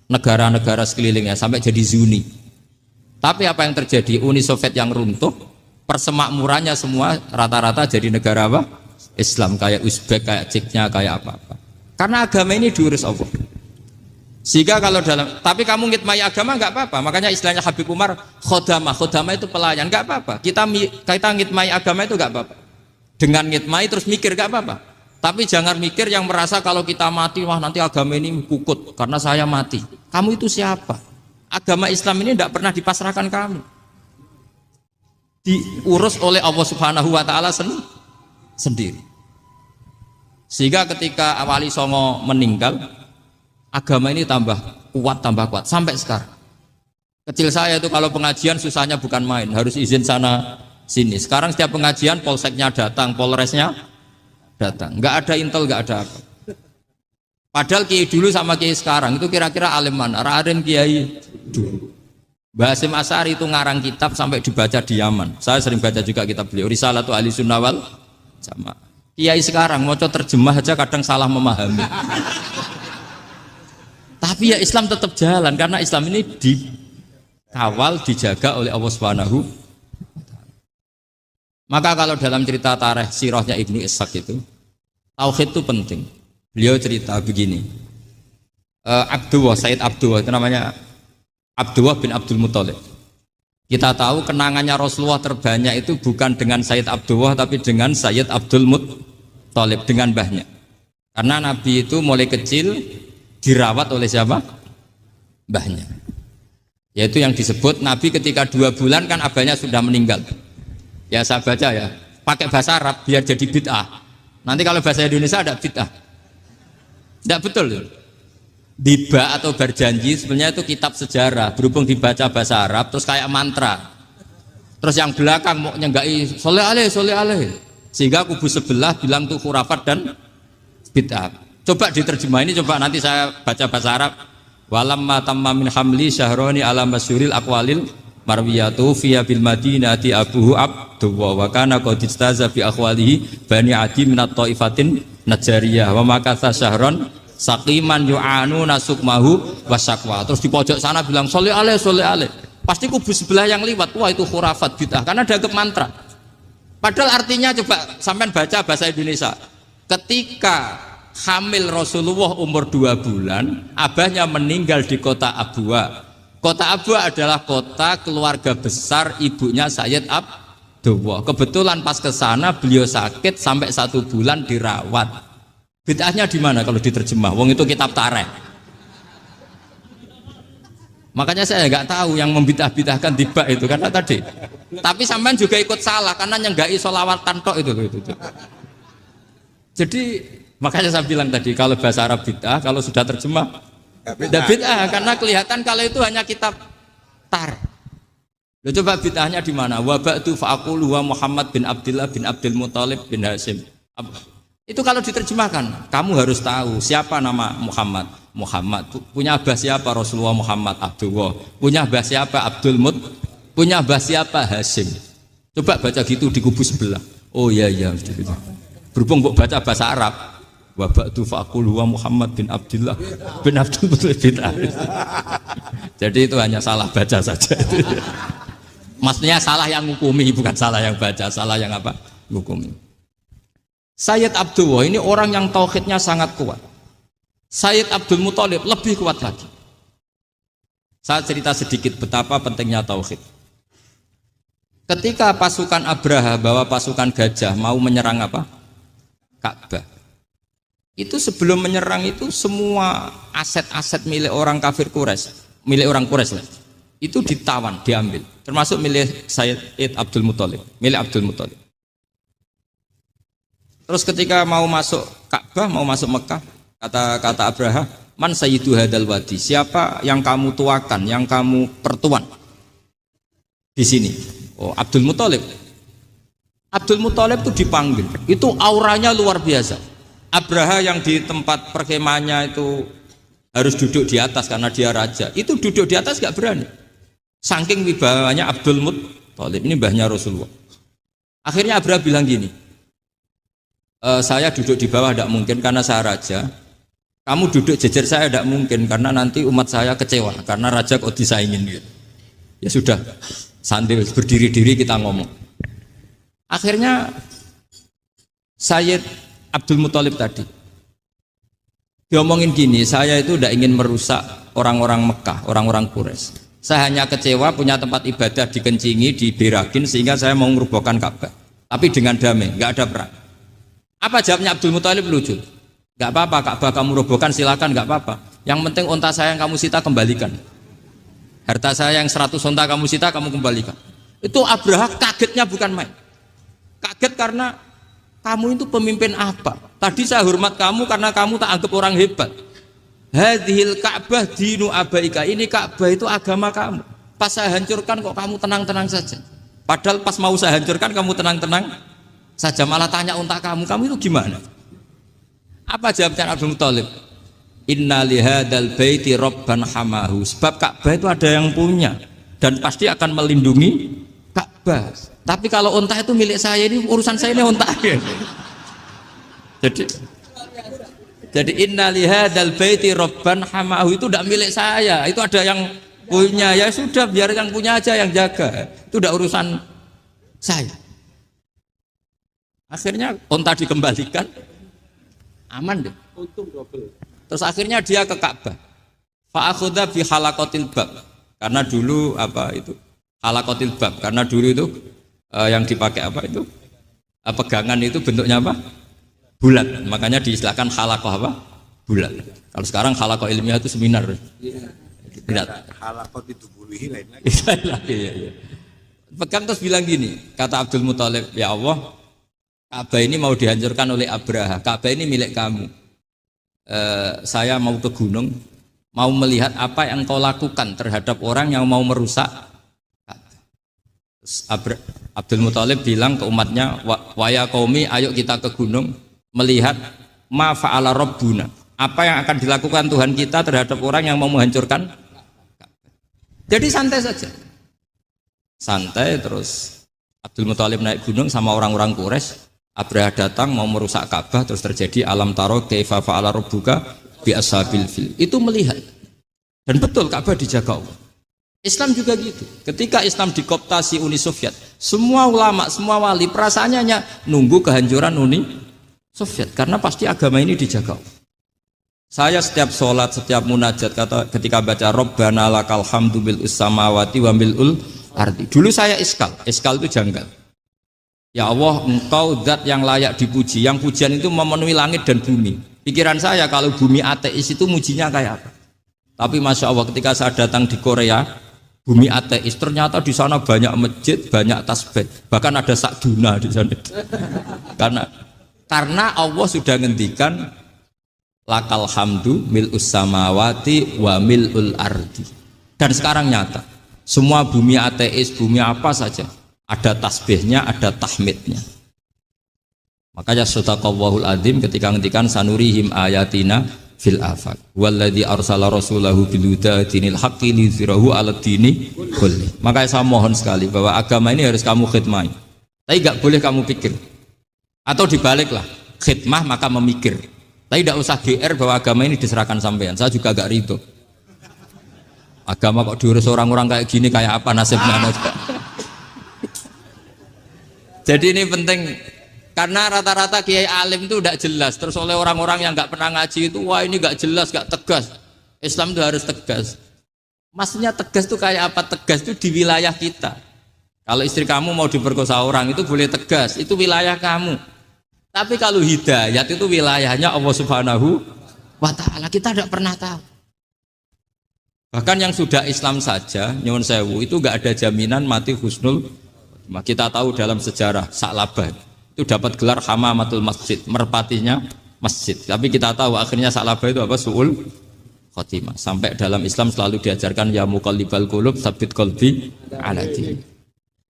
Speaker 2: negara-negara sekelilingnya sampai jadi Zuni. Tapi apa yang terjadi? Uni Soviet yang runtuh, persemakmurannya semua rata-rata jadi negara apa? Islam, kayak Uzbek, kayak Ceknya, kayak apa-apa. Karena agama ini diurus Allah. Sehingga kalau tapi kamu ngitmai agama nggak apa-apa. Makanya istilahnya Habib Umar, khodamah itu pelayan, nggak apa-apa. Kita ngitmai agama itu nggak apa-apa. Dengan ngitmai terus mikir nggak apa-apa. Tapi jangan mikir yang merasa kalau kita mati, wah nanti agama ini kukut karena saya mati. Kamu itu siapa? Agama Islam ini tidak pernah dipasrahkan kamu. Diurus oleh Allah Subhanahu wa Ta'ala sendiri. Sehingga ketika Wali Songo meninggal, agama ini tambah kuat sampai sekarang. Kecil saya itu kalau pengajian susahnya bukan main, harus izin sana sini. Sekarang setiap pengajian polseknya datang, polresnya datang, nggak ada intel, nggak ada apa. Padahal kiai dulu sama kiai sekarang itu kira-kira alim mana? Alim kiai dulu. Mbah Hasyim Asy'ari itu ngarang kitab sampai dibaca di Yaman. Saya sering baca juga kitab beliau, Risalatu Ahli Sunnah wal Jamaah. Kiai sekarang mau terjemah aja kadang salah memahami. Tapi ya Islam tetap jalan karena Islam ini dikawal, dijaga oleh Allah Subhanahu. Maka kalau dalam cerita tarikh sirahnya Ibnu Ishaq itu, tauhid itu penting. Beliau cerita begini, Sayyid Abdullah itu namanya Abdullah bin Abdul Muthalib. Kita tahu kenangannya Rasulullah terbanyak itu bukan dengan Sayyid Abdullah tapi dengan Sayyid Abdul Muthalib, dengan mbahnya. Karena Nabi itu mulai kecil dirawat oleh siapa? Mbahnya. Yaitu yang disebut Nabi ketika 2 bulan kan abahnya sudah meninggal. Ya saya baca ya, pakai bahasa Arab biar jadi bid'ah. Nanti kalau bahasa Indonesia ada bid'ah. Tidak betul. Diba atau berjanji sebenarnya itu kitab sejarah, berhubung dibaca bahasa Arab terus kayak mantra. Terus yang belakang mau nyenggai soleh aleh. Sehingga kubu sebelah bilang tuh khurafat dan bid'ah. Coba diterjemah ini, coba nanti saya baca bahasa Arab. Walamma tamma min hamli syahroni ala masyuril aqwalil marwiyatu fiya bil madinati abuhu abdullah wa kana qad istaza fi akhwalihi bani adi minat taifatin najariyah wa makatha syahron saqiman yu'anu nasukmahu wasakwa. Terus di pojok sana bilang soleh aleh. Pasti kubu sebelah yang liwat, wah itu khurafat bid'ah karena dianggap mantra. Padahal artinya coba sampean baca bahasa Indonesia. Ketika hamil Rasulullah umur 2 bulan, abahnya meninggal di kota Abwa. Kota Abwa adalah kota keluarga besar ibunya Sayyid Abdullah. Kebetulan pas ke sana beliau sakit sampai 1 bulan dirawat. Bid'ahnya di mana kalau diterjemah? Wong itu kitab tarikh. Makanya saya nggak tahu yang membid'ah-bid'ahkan tiba itu karena tadi. Tapi sampean juga ikut salah karena nyenggai sholawatan tok itu. Jadi makanya saya bilang tadi kalau bahasa Arab bid'ah, kalau sudah terjemah tidak bid'ah karena kelihatan kalau itu hanya kitab tar. Lo coba bid'ahnya di mana? Wa ba'du fa'aqulu wa Muhammad bin Abdullah bin Abdul Muthalib bin Hashim. Itu kalau diterjemahkan, kamu harus tahu siapa nama Muhammad. Muhammad punya abah siapa? Rasulullah Muhammad Abdullah. Punya abah siapa? Abdul Mut. Punya abah siapa? Hashim. Coba baca gitu di kubu sebelah. Oh iya gitu. Berhubung kok baca bahasa Arab. Wa ba'du fa'aqulu wa Muhammad bin Abdullah bin Abdul Muthalib bin Hashim. Jadi itu hanya salah baca saja. Maksudnya salah yang ngukumi, bukan salah yang baca, salah yang apa? Ngukumi. Sayyid Abdullah ini orang yang tauhidnya sangat kuat. Sayyid Abdul Muthalib lebih kuat lagi. Saya cerita sedikit betapa pentingnya tauhid. Ketika pasukan Abraha bawa pasukan gajah mau menyerang apa? Ka'bah. Itu sebelum menyerang itu semua aset-aset milik orang kafir Quraisy, milik orang Quraisy lah. Itu ditawan, diambil. Termasuk milik Sayyid Abdul Muthalib, milik Abdul Muthalib. Terus ketika mau masuk Ka'bah, mau masuk Mekah, kata Abraha, man sayyidu hadal wadi, siapa yang kamu tuakan, yang kamu pertuan di sini? Oh, Abdul Muthalib. Abdul Muthalib itu dipanggil, itu auranya luar biasa. Abraha yang di tempat perkemahannya itu harus duduk di atas karena dia raja, itu duduk di atas gak berani. Saking wibawanya Abdul Muthalib, ini mbahnya Rasulullah. Akhirnya Abraha bilang gini, saya duduk di bawah tidak mungkin karena saya raja. Kamu duduk jejer saya tidak mungkin karena nanti umat saya kecewa karena raja kok disaingin gitu. Ya sudah, sambil berdiri-diri kita ngomong. Akhirnya Sayyid Abdul Muthalib tadi diomongin gini, saya itu tidak ingin merusak orang-orang Mekah, orang-orang Quraisy. Saya hanya kecewa punya tempat ibadah dikencingi, diberakin sehingga saya mau merubuhkan Ka'bah. Tapi dengan damai, nggak ada perang. Apa jawabnya Abdul Muthalib? Lucu. Gak apa-apa, Ka'bah kamu robohkan silakan, gak apa-apa. Yang penting unta saya yang kamu sita kembalikan. Harta saya yang 100 unta kamu sita kamu kembalikan. Itu Abraha kagetnya bukan main. Kaget karena kamu itu pemimpin apa? Tadi saya hormat kamu karena kamu tak anggap orang hebat. Hadhil Ka'bah dinu abaika, ini Ka'bah itu agama kamu. Pas saya hancurkan kok kamu tenang-tenang saja. Padahal pas mau saya hancurkan kamu tenang-tenang saja, malah tanya unta kamu itu gimana? Apa jawabnya Abdul Muthalib? Inna lihadal baiti robban hamahu. Sebab Ka'bah itu ada yang punya dan pasti akan melindungi Ka'bah. Tapi kalau unta itu milik saya, ini urusan saya, ini unta. Jadi inna lihadal baiti robban hamahu itu tidak milik saya, itu ada yang punya. Ya sudah, biar yang punya aja yang jaga. Itu tidak urusan saya. Akhirnya unta dikembalikan, aman deh. Untung double. Terus akhirnya dia ke Ka'bah. Fa'akhudha bi halaqatil bab. Karena dulu apa itu? Halaqatil bab. Karena dulu itu yang dipakai apa itu? Pegangan itu bentuknya apa? Bulat. Makanya diistilahkan halaqah apa? Bulat. Kalau sekarang halaqah ilmiah itu seminar. Tidak.
Speaker 3: Halaqah itu buluhi lain lagi.
Speaker 2: Iya. Pegang terus bilang gini, kata Abdul Muthalib, ya Allah, Ka'bah ini mau dihancurkan oleh Abraha. Ka'bah ini milik kamu. Saya mau ke gunung, mau melihat apa yang kau lakukan terhadap orang yang mau merusak Ka'bah. Abdul Muthalib bilang ke umatnya, waya qaumi, ayo kita ke gunung melihat ma fa'ala rabbuna. Apa yang akan dilakukan Tuhan kita terhadap orang yang mau menghancurkan Ka'bah. Jadi santai saja. Santai terus Abdul Muthalib naik gunung sama orang-orang Quraisy. Abraha datang mau merusak Ka'bah, terus terjadi alam taro kaifa fa'ala rabbuka bi ashabil fil. Itu melihat. Dan betul Ka'bah dijaga Allah. Islam juga gitu. Ketika Islam dikooptasi Uni Soviet, semua ulama, semua wali perasaannya hanya nunggu kehancuran Uni Soviet karena pasti agama ini dijaga Allah. Saya setiap sholat, setiap munajat ketika baca Rabbana lakal hamdu bil samawati wa mil'ul ardi. Dulu saya iskal itu janggal. Ya Allah, engkau zat yang layak dipuji, yang pujian itu memenuhi langit dan bumi. Pikiran saya kalau bumi ateis itu mujinya kayak apa? Tapi masya Allah ketika saya datang di Korea, bumi ateis, ternyata di sana banyak masjid, banyak tasbih, bahkan ada sakduna di sana. Karena Allah sudah ngendikan lakal hamdu mil'us samawati wa mil'ul ardi. Dan sekarang nyata, semua bumi ateis, bumi apa saja, ada tasbihnya, ada tahmidnya. Makanya sadaqallahul adzim ketika ngendikan sanurihim ayatina fil afaq walladzi arsala rasulahu bil huda dinil haqqi liyuzhirahu 'alad dini kulli. Makanya saya mohon sekali bahwa agama ini harus kamu khidmah. Tapi enggak boleh kamu pikir. Atau dibaliklah, khidmah maka memikir. Tapi tidak usah GR bahwa agama ini diserahkan sampean. Saya juga agak ridho. Agama kok diurus orang-orang kayak gini, kayak apa nasibnya? Jadi ini penting. Karena rata-rata kiai alim itu tidak jelas. Terus oleh orang-orang yang nggak pernah ngaji itu, wah ini nggak jelas, nggak tegas. Islam itu harus tegas. Maksudnya tegas itu kayak apa? Tegas itu di wilayah kita. Kalau istri kamu mau diperkosa orang itu boleh tegas, itu wilayah kamu. Tapi kalau hidayat itu wilayahnya Allah Subhanahu wa Ta'ala. Kita tidak pernah tahu. Bahkan yang sudah Islam saja, nyuwun sewu, itu nggak ada jaminan mati husnul. Kita tahu dalam sejarah Sa'labah itu dapat gelar hamamatul masjid, merpatinya masjid. Tapi kita tahu akhirnya Sa'labah itu apa? Su'ul khotimah. Sampai dalam Islam selalu diajarkan ya muqallibal qulub tsabbit qalbi ala din.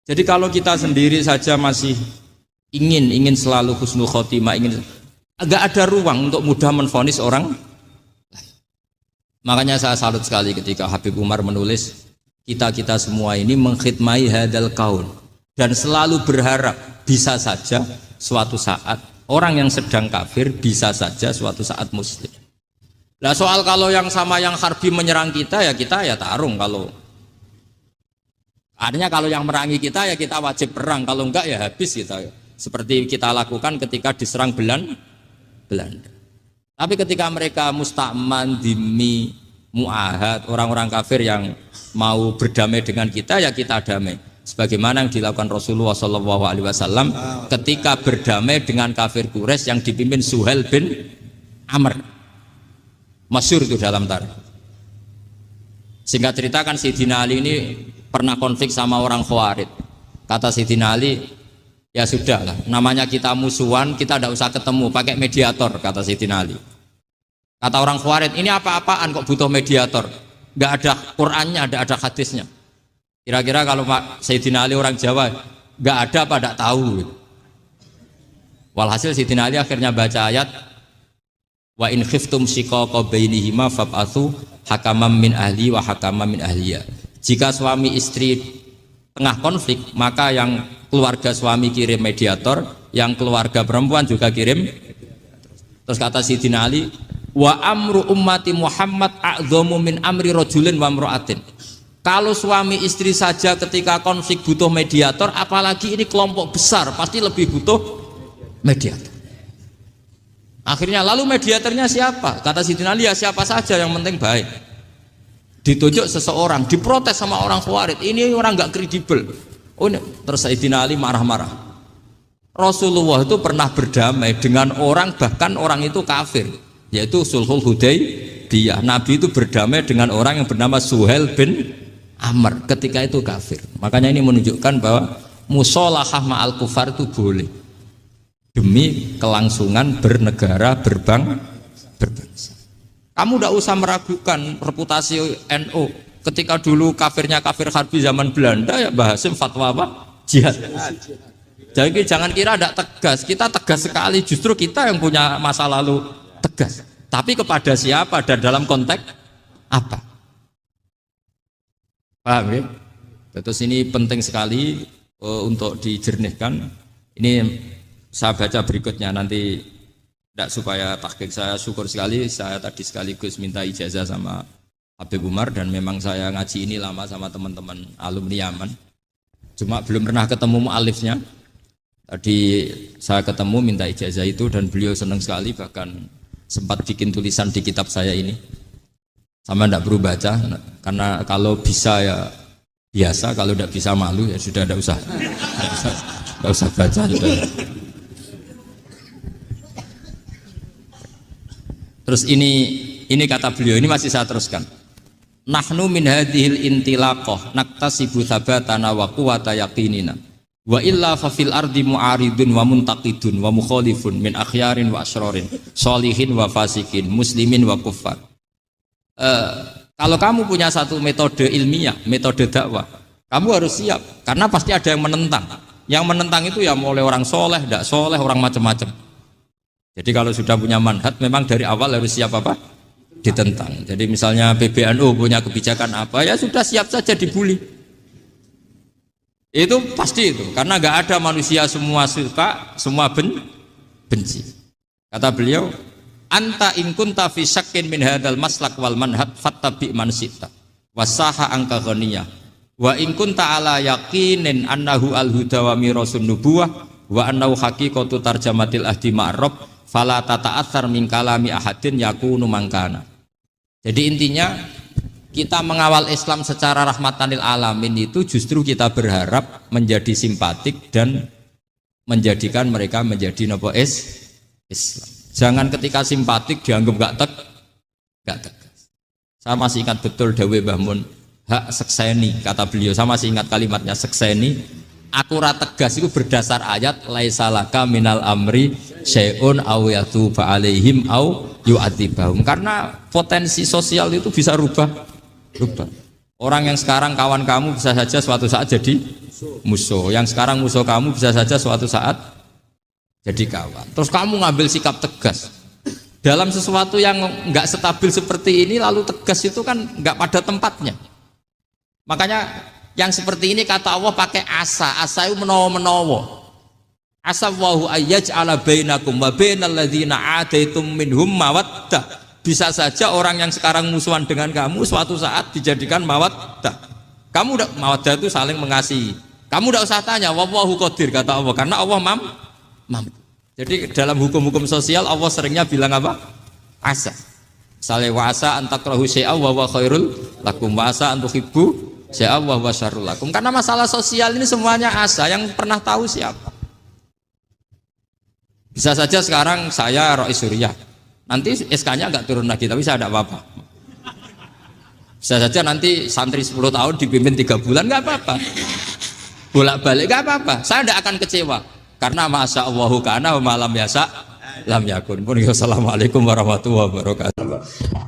Speaker 2: Jadi kalau kita sendiri saja masih ingin selalu husnul khotimah, agak ada ruang untuk mudah menvonis orang. Makanya saya salut sekali ketika Habib Umar menulis kita semua ini mengkhidmati hadal kaun dan selalu berharap bisa saja suatu saat orang yang sedang kafir bisa saja suatu saat muslim. Nah soal kalau yang sama yang harbi menyerang kita ya tarung. Kalau artinya kalau yang merangi kita ya kita wajib perang, kalau enggak ya habis kita. Seperti kita lakukan ketika diserang Belanda. Tapi ketika mereka musta'man, dhimmi, mu'ahad, orang-orang kafir yang mau berdamai dengan kita ya kita damai. Sebagaimana yang dilakukan Rasulullah SAW ketika berdamai dengan kafir Quraisy yang dipimpin Suhail bin Amr. Masyhur itu dalam tarikh. Singkat cerita kan Sayyidina Ali ini pernah konflik sama orang Khawarij. Kata Sayyidina Ali, ya sudah lah, namanya kita musuhan, kita tidak usah ketemu, pakai mediator, kata Sayyidina Ali. Kata orang Khawarij, ini apa-apaan kok butuh mediator? Nggak ada Qur'annya, ada hadisnya. Kira-kira kalau Pak Sayyidina Ali orang Jawa, nggak ada apa tidak tahu. Walhasil Sayyidina Ali akhirnya baca ayat, wa in khiftum shiqaqa bainihima fab'atsu hakaman min ahli wa hakaman min ahliya. Jika suami istri tengah konflik, maka yang keluarga suami kirim mediator, yang keluarga perempuan juga kirim. Terus kata Sayyidina Ali, wa amru ummati Muhammad a'dhamu min amri rajulin wa imra'atin. Kalau suami istri saja ketika konflik butuh mediator, apalagi ini kelompok besar pasti lebih butuh mediator. Akhirnya lalu mediatornya siapa? Kata Sayyidina Ali, ya siapa saja yang penting baik. Ditunjuk seseorang, diprotes sama orang Khawarij, ini orang nggak kredibel. Oh, terus Sayyidina Ali marah-marah. Rasulullah itu pernah berdamai dengan orang, bahkan orang itu kafir, yaitu Sulhul Hudaybiyah. Nabi itu berdamai dengan orang yang bernama Suhail bin Amr ketika itu kafir. Makanya ini menunjukkan bahwa musolahah ma'al kufar itu boleh demi kelangsungan bernegara, berbangsa. Kamu tidak usah meragukan reputasi NU. Ketika dulu kafirnya kafir harbi zaman Belanda, ya Mbah Hasim fatwa apa? Jihad. Jadi jangan kira tidak tegas. Kita tegas sekali. Justru kita yang punya masa lalu tegas. Tapi kepada siapa dan dalam konteks apa? Paham ya? Terus ini penting sekali untuk dijernihkan. Ini saya baca berikutnya nanti, tidak supaya tahqiq. Saya syukur sekali, saya tadi sekaligus minta ijazah sama Habib Umar, dan memang saya ngaji ini lama sama teman-teman alumni Yaman. Cuma belum pernah ketemu mu'alifnya. Tadi saya ketemu minta ijazah itu dan beliau senang sekali, bahkan sempat bikin tulisan di kitab saya ini. Sama tidak perlu baca, karena kalau bisa ya biasa, kalau tidak bisa malu ya sudah, tidak usah baca sudah. Terus ini kata beliau, ini masih saya teruskan. Nahnu min hadhil intilaqah naktasibu thabatana wa quwwata yaqinina. Wa illa fa fil ardi mu'aridun wa muntaqidun wa mukhalifun min akhyarin wa asrarin, sholihin wa fasikin, muslimin wa kuffar. Kalau kamu punya satu metode ilmiah, metode dakwah, kamu harus siap karena pasti ada yang menentang. Yang menentang itu ya mulai orang soleh, tidak soleh, orang macam-macam. Jadi kalau sudah punya manhaj, memang dari awal harus siap apa? Ditentang. Jadi misalnya PBNU punya kebijakan apa, ya sudah siap saja dibully. Itu pasti itu, karena nggak ada manusia semua suka, semua benci. Kata beliau, anta in kunta fi syakkin min hadzal maslak wal manhaj fattabi man syi'ta wasaha angka ghaniyah wa in kunta ala yaqinin annahu al huda wa mirasun nubuwah wa annahu haqiqatu tarjamatil ahdi ma'rab fala tata'atsar min kalami ahadin yakunu mangkana. Jadi intinya kita mengawal Islam secara rahmatan lil alamin itu justru kita berharap menjadi simpatik dan menjadikan mereka menjadi nopo Islam. Jangan ketika simpatik dianggap gak tegas. Saya masih ingat betul dawuh Mbah Mun, hak sekseni, kata beliau. Saya masih ingat kalimatnya sekseni. Akurat tegas itu berdasar ayat laisalaka minal amri syai'un aw yatuba alaihim aw yu'adzibahum. Karena potensi sosial itu bisa rubah. Orang yang sekarang kawan kamu bisa saja suatu saat jadi musuh. Yang sekarang musuh kamu bisa saja suatu saat jadi kawan. Terus kamu ngambil sikap tegas dalam sesuatu yang nggak stabil seperti ini, lalu tegas itu kan nggak pada tempatnya. Makanya yang seperti ini kata Allah pakai asa itu menawa. Asa wahu ayyaj'ala bainakum wa bainal ladzina ataitum minhum mawaddah. Bisa saja orang yang sekarang musuhan dengan kamu suatu saat dijadikan mawaddah. Kamu udah mawaddah itu saling mengasihi. Kamu udah usah tanya wallahu qadir, kata Allah, karena Allah mampu. Jadi dalam hukum-hukum sosial Allah seringnya bilang apa? Asa. Misalnya wa asa antakrahu syai'a wa huwa khairul lakum wa asa antuhibbu syai'a wa huwa syarrul lakum. Karena masalah sosial ini semuanya asa, yang pernah tahu siapa? Bisa saja sekarang saya Rois Surya, nanti SK-nya enggak turun lagi, tapi saya tidak apa-apa. Bisa saja nanti santri 10 tahun dipimpin 3 bulan, enggak apa-apa. Bolak-balik enggak apa-apa. Saya tidak akan kecewa. Karena masya Allahu kana wa malam yasa lam yakun. Assalamualaikum warahmatullahi wabarakatuh.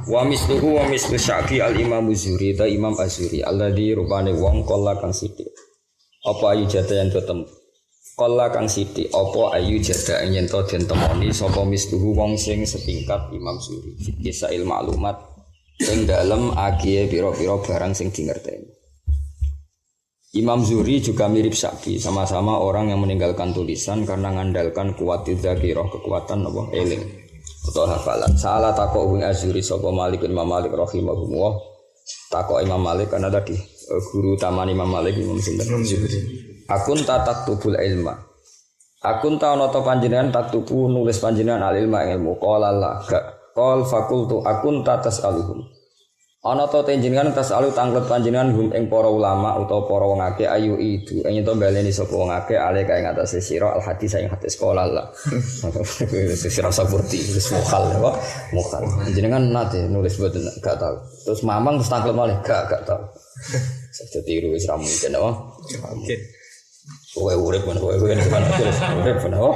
Speaker 1: Wa misluhu wa mislu Syafi'i al-Imam Zuri ta Imam Az-Zuri alladzi rupane wong kala kang sithik. Apa ayu jada yang ketemu? Kala kang sithik apa ayu jada yen to den temoni sapa misluhu wong sing setingkat Imam Zuri. Kisail maklumat ing dalem agie pira-pira barang sing dingerteni. Imam Zuri juga mirip Syafi'i, sama-sama orang yang meninggalkan tulisan karena mengandalkan kuwatil dzakirah, kekuatan apa eling atau hafalan. Salah takok Az-Zuri sapa Malik Imam Malik rahimahullah. Takok Imam Malik karena tadi guru taman Imam Malik Imam Zuri. Akun taktubul ilma. Akun ta ana ta panjenengan taktubu nulis panjenengan al ilma ilmu. Qala la qal fakultu akun tasaluhum. Ana ta panjenengan tasalu tanglet panjenengan hum ing para ulama utawa para wong akeh ayu itu yen to baleni sapa wong akeh ale kae ngatasé sira al hadis ing hadis sekolah lah. Sira saburti wis mukhal apa? Mukhal. Panjenengan nate nulis boten gak tau. Terus mamang terus tanglet malih gak tau. Saja tiru wis ra mungkin apa? Mungkin. Kowe urip men kowe nek kan terus urip men apa?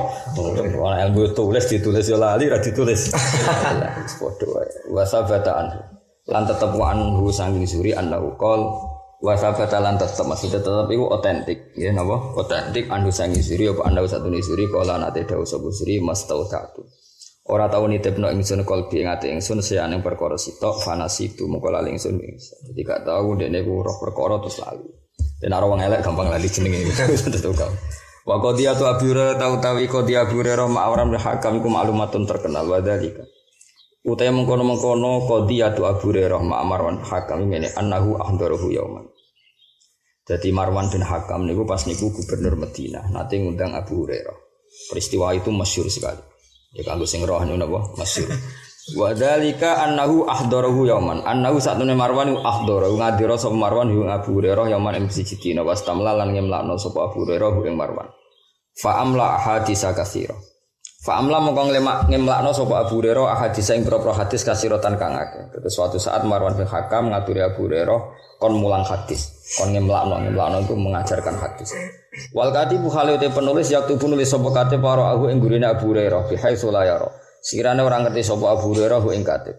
Speaker 1: Ana ilmu tulis ditulis yo lali ra ditulis. Wis padha wae. Wa sabataan lan tetep wa anhu sanging Zuri annahu qol wa sabata lan tetep maksudnya tetep iku otentik ya napa otentik anhu sanging Zuri apa anhu satune Zuri kala nate dawuh sapa Zuri mastautatu ora tau nitipno ingsun kalbi ing ati ingsun seane perkara sitok fanasi itu mengko lali ingsun jadi gak tau ndekne ku roh perkara terus lali dan ora wong elek gampang lali jenenge tentu kau wa qadiyatu abura tawi qadiyah abura ma'aram hakam iku maklumatun terkenal wa dalika utaya mengkono-mengkono qadiyatu Abu Hurairah Marwan Hakam ngene annahu ahdaruhu yauman. Jadi Marwan bin Hakam niku pas niku gubernur Madinah nate ngundang Abu Hurairah. Peristiwa itu masyhur sekali. Ya kanggo sing roh niku napa masyhur. Wa dzalika annahu ahdaruhu yauman. Annahu satune Marwan ahdaruhu ngadira sapa Marwan ing Abu Hurairah yauman ing siji dina wastamla lan ngemlakno sapa Abu Hurairah ing Marwan. Fa amla hadisa katsira. Fa'amla mongko ngemlakno sapa Abu Hurairah ahadits ing propro hadis kasirotan kang akeh. Terus suatu saat Marwan bin Hakam ngaturi Abu Hurairah kon mulang hadis, kon ngemlakno itu mengajarkan hadis. Wal katibu halute penulis yaktu penulis sapa katib para ahu ing gurine Abu Hurairah bi haitsu la yara. Sekirane ora ngerti sapa Abu Hurairah ing katib.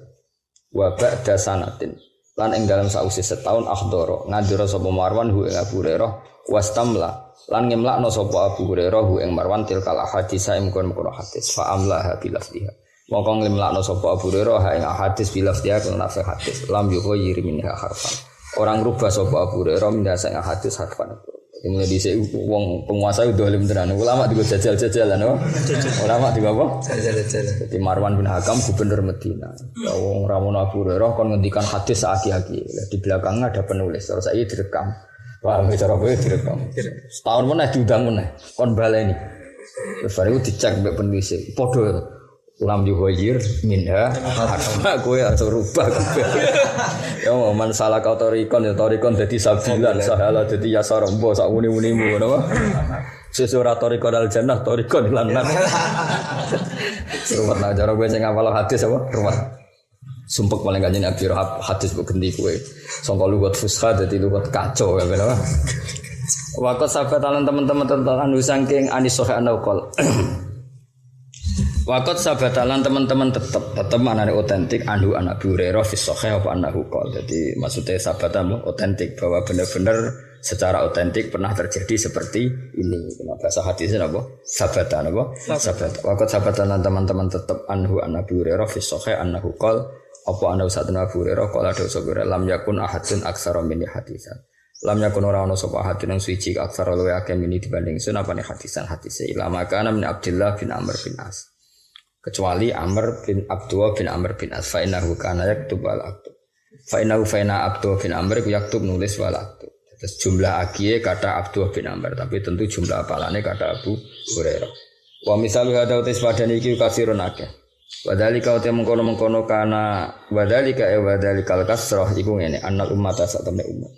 Speaker 1: Wa ba'da sanatin lan ing dalam sausi setahun akhdara ngandira sapa Marwan ing Abu Hurairah wastamla lan ngemlakno sapa Abu Hurairah ing Marwan tilkal hadis ing kono hadis fa amlaha bilafdiha mongko ngemlakno sapa Abu Hurairah ing hadis bilafdiha kana nafsi hadis lam yughayir minha harfan orang rubah sapa Abu Hurairah mindasa ing hadis harfan ini dhisik wong penguasa itu dolim tenan ulama digo jajal-jajalan ulama digo apa jajal-jajalan dadi Marwan bin Hakam gubernur Madinah wong ramono Abu Hurairah kon ngendikan hadis aki-aki di belakangnya ada penulis terus saiki direkam. Wah, bicara apa direkam. Setahun meneh diundang meneh. Kon baleni. Terus baru dicek mbek penulis. Padha lam yughayir minha harfa kowe harus rubah kabeh. Ya man salah kau torikon ya torikon dadi sabilan sahala dadi yasar mbo sak muni-munimu ngono. Sesora torikon al jannah torikon lan nar. Ruwet nah cara kowe sing ngapal hadis apa? Ruwet. Sumpek paling kanjeng Nabi hadis kok genti kowe. Sangka lugat fusha dadi lugat kacau ya bener. Waqat sahabat teman-teman tentang saking anis sahih anaqol. Waqat sahabat teman-teman tetap manane otentik anhu Abu Hurairah fi sahih apa anahu qol. Jadi maksudnya sahabat otentik bahwa benar-benar secara otentik pernah terjadi seperti ini. Bahasa hadisnya apa? Sabatan apa? Sabat. Waqat sahabat teman-teman tetap anhu Abu Hurairah fi sahih anahu qol. Apa ana usatna Abu Hurairah qala dawu sapa lam yakun ahadun aksara min hadisan. Lam yakun ora ana sapa ahadun yang suci aksara luwe akeh mini dibanding sun apane hadisan hadise ila makana min Abdullah bin Amr bin As. Kecuali Amr bin Abdullah bin Amr bin As fa innahu kana yaktub wal aktub. Fa innahu Abdullah bin Amr yaktub nulis wal aktub. Terus jumlah agie kata Abdullah bin Amr tapi tentu jumlah apalane kata Abu Hurairah. Wa misalu hada utis padane iki kasirun akeh. Wadhalika uti mengkono-mengkono kana wadhalika al-kasrah iku ngene annal ummata satamne umat.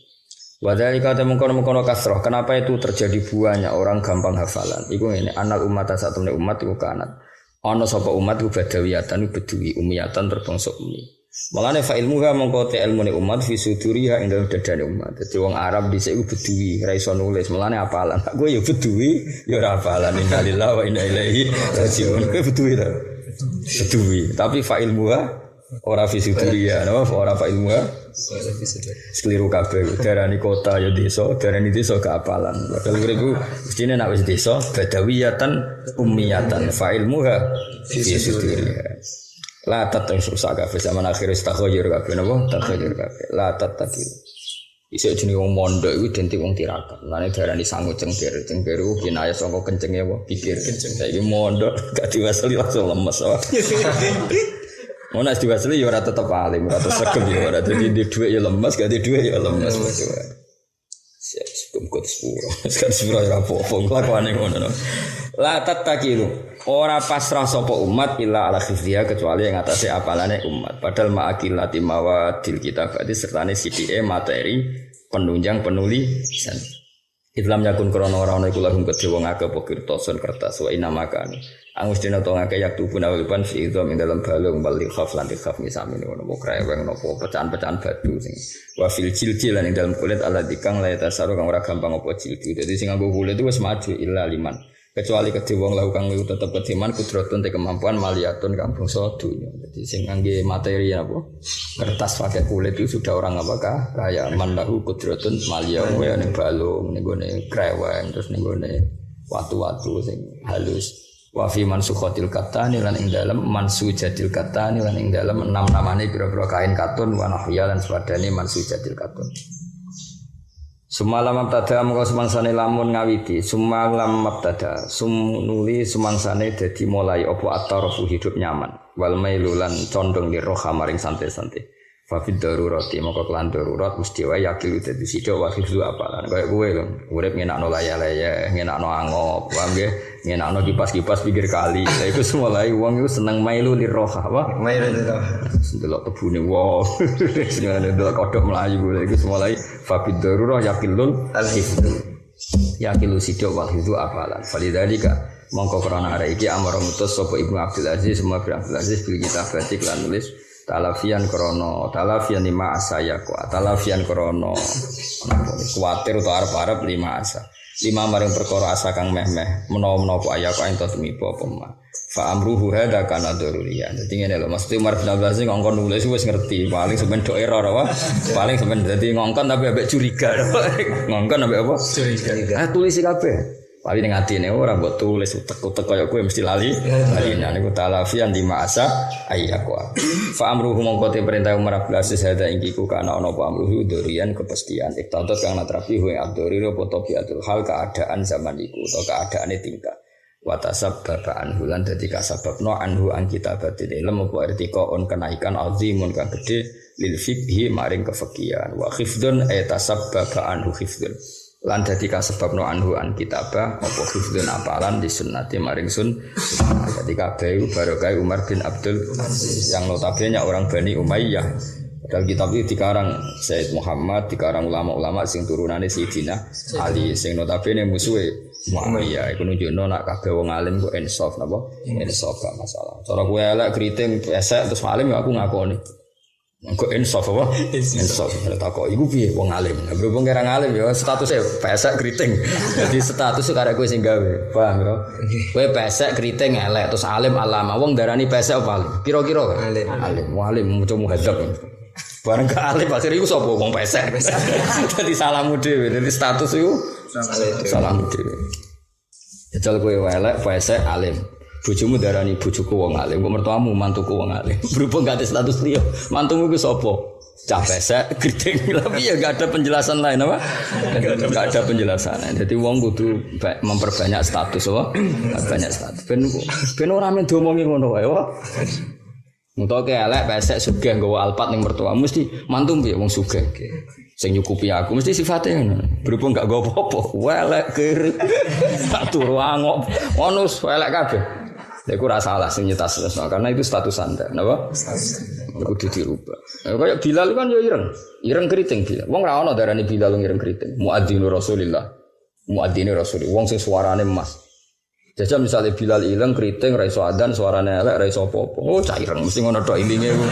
Speaker 1: Wadhalika uti mengkono-mengkono kasrah kenapa itu terjadi banyak orang gampang hafalan iku ngene annal ummata satamne umat iku kanat ana sapa umat iku badawiyatan bedui umiyatan terbangsa umi. Malane fa ilmuha mengko te ilmune umat fi suduriha ing dalem dadane umat. Dadi wong Arab dhisik iku bedui ra iso nulis malane hafalan. Kowe ya bedui ya ora hafalan innalillahi wa inna ilaihi rajiun. Kowe bedui ta? Bedui, tapi fa'il muha ora fisituria, napa ora fa'il muha sekeliru kabeh. Darani kota ya desa, darani desa keapalan. Padahal uripku mestine nek wis desa badawiyatan ummiyatan fa'il muha fisituria. La tatak rusak kabeh zaman akhir istakhayyur kabeh napa? Takhayyur kabeh. La tatak. Isuk jenenge wong mondok iku identik wong tirakat. Lane darani sangu cengkir. Cengkir ku kinayah saka kencenge apa? Pikir kenceng. Saiki mondok gak diwasali langsung lemes. Ono diwasali ya ora tetep alim, ora tetep segem ya ora. Dadi di dhuwit ya lemes, gak di dhuwit ya lemes. Siap sebelum kok sepuro. Sekarang sepuro ora apa-apa kelakuane ngono. La tatakilu. Ora pasrah sapa umat illa ala khifriha kecuali yang atase apalane umat. Padahal ma'akilati mawadil kitabati sertane sidike materi penunjang penulisan. Islam yakun krana ora ana iku lahum kedhe wong akeh apa kirtasun kertas wa inamakan. Angus dina to ngake yak tubuh nawalipan fi idzam ing dalam balung bali khaf lan khaf misami ngono apa kreweng napa pecahan-pecahan batu sing wa fil jildi lan ing dalam kulit aladzi kang la tasaru kang ora gampang apa jildi. Dadi sing nganggo kulit itu wis maju illa liman. Kecuali kedhe wong lahu kang tetep kediman kudratun te kemampuan maliyatun kang bangsa dunya. Dadi sing ngangge materi apa? Kertas pakai kulit itu sudah orang apakah kaya mandahu kudratun maliyah kaya ning balung ning gone kreweng terus ning gone watu-watu sing halus. Wa fi mansukhatil katani lan ing dalem mansujatil katani lan ing dalem 6 namane pira-pira kain katun wa nahya lan sepadane mansujatil katun. Sumalam mabtada mongko semangsane lamun ngawiti sumalam mabtada sumnuli semangsane dadi mulai apa atarafu hidup nyaman wal mailulan condong li roha maring santai-santai fa fid darurati mongko kelan darurat mesti wae yakin dadi sithik wa hifzu apalan kaya kowe lho urip ngenakno laya-laya ngenakno angop paham nggih ngenakno kipas-kipas pinggir kali lha iku mulai wong iku seneng mailu li roha apa mailu li roha delok tebune wong sing delok kodhok mlayu lha iku mulai fa fid darurah yakilul al hifzu yakilu sithik wa hifzu apalan falidalika Mongko krana arek iki amara ngutus sapa Ibnu Abdul Aziz Umar bin Abdul Aziz bil kitabati lan nulis talafian lima asa ya ku talafian krono kuwatir utawa arep-arep lima asa lima maring perkara asa kang meh-meh menawa-menawa aya kok ento tumiba apa ma fa amruhu hadza kana daruriyan dadi ngene lho Mas Umar bin Abdul Aziz ngongkon nulis wis ngerti paling sampean do error apa paling sampean dadi ngongkon tapi ambek curiga ngongkon ambek apa curiga tulisi kabeh paling ning atine ora mbok tulis utek-utek kaya kowe mesti lali nah niku talafian di masa ayyaqwa fa amruhu mongko te perintah Umar bin Aziz hada ingkiku kana ana apa amruhu durian kepastian iktadat kang natrafi wa abduri apa tabiatul hal keadaan zaman iku atau keadaane tingkah wa tasabbaba anhulan dadi kasababno anhu an kitabatil ilm apa irtiqaun kenaikan azimun kang gedhe lil fiqhi maring kefiqihan wa khifdun tasabbaba anhu khifdun lan dadi kasebabno anhu an kitabah apa hifdzun apalan di sunnati maring sun dadi kabeh barokah Umar bin Abdul yang notabene orang Bani Umayyah dalam kitab itu dikarang Sayyid Muhammad dikarang ulama-ulama sing turunane Sayyidina Ali sing notabene musuhe Muawiyyah iku nunjukno nek kabeh wong alim ku insaf napa insaf gak masalah cara kowe elek kriting pesek terus alim ya aku ngakoni engko insaf apa? Insaf. Takok iku piye wong alim. Berhubung kira alim ya statusnya pesek kriting. Jadi status karek kowe sing gawe. Paham ya? Kowe pesek kriting elek terus alim alama. Wong darani pesek apa alim? Kira-kira alim. Alim. Wong alim muncul muhadzab. Bareng ke alim pasir iku sapa wong pesek. Dadi salahmu dhewe. Dadi status iku salahmu dhewe. Jajal kowe elek pesek alim. Bojomu darani bojoku wong alim, kok mertuamu mantuku wong alim. Berhubung gak ada status liya, mantumu ku sapa? Cah pesek kriting. Tapi ya gak ada penjelasan lain apa? Gak ada penjelasan. Jadi wong kudu memperbanyak status apa? Banyak status. Ben ora men diomongi ngono wae apa? Mutoke elek pesek sugih nggawa alpat ning mertua mesti mantu piye wong sugih. Sing nyukupi aku mesti sifatnya ngono. Berhubung gak nggawa apa-apa, elek kiri. Tak turu angop. Ngono elek kabeh. Ya aku rasa salah sing nyetas karena itu status Anda, napa? Kudu dirubah. Kayak Bilal kan ya ireng keriting Bilal. Wong ra ono darani Bilal ireng keriting. Muadzinu Rasulillah. Muadzinu Rasul. Wong sing suarane emas. Jajal misalnya Bilal ireng keriting ra iso adzan suarane elek ra iso apa-apa. Oh cah ireng mesti ngono tok ilinge ku.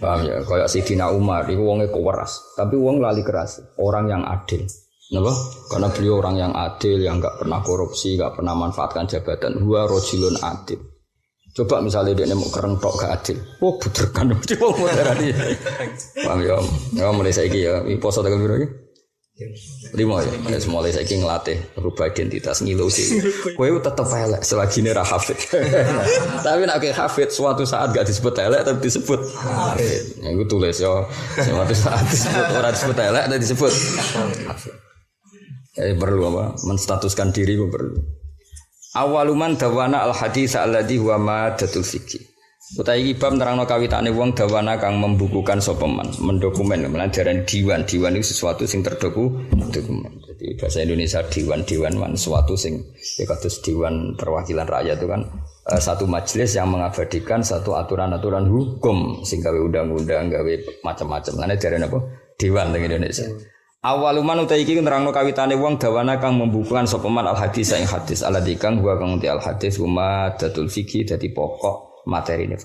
Speaker 1: Paham ya? Kayak Sidina Umar iku wonge keweras, tapi wong lali keras, orang yang adil. Kenapa? Karena beliau orang yang adil, yang enggak pernah korupsi, enggak pernah manfaatkan jabatan. Huwa rajulun adil. Coba misalnya dia mau kereng tok gak adil. Oh, buterkan mesti wong moderani. Paham ya? Ya mulai saiki ya, iki poso tanggal piro iki? 5 ya. Wis mulai saiki nglatih rubah identitas ngilusi. Kowe tetep elek selagi ora hafid. Tapi nek hafid suatu saat gak disebut elek tapi disebut hafid. Ya iku tulis ya. Suatu saat disebut ora disebut elek tapi disebut hafid. Ya perlu apa? Menstatuskan diri itu perlu. Awaluman dawana al hadis alladhi huwa madatul fikih. Utawi iki bab nerangno kawitane wong dawana kang membukukan sapa man, mendokumen melanjaran diwan itu sesuatu sing terdokumen. Jadi bahasa Indonesia diwan man sesuatu sing ya kados diwan perwakilan rakyat itu kan satu majelis yang mengabadikan satu aturan-aturan hukum sing gawe undang-undang, gawe macam-macam. Lane jarene apa? Diwan teng Indonesia. Awaluman utai iki nerangno kawitane wong dawana kang membukukan sapa man al hadis ing hadis alladzi kang wa kang al hadis huma datul fikih dadi pokok materi ini.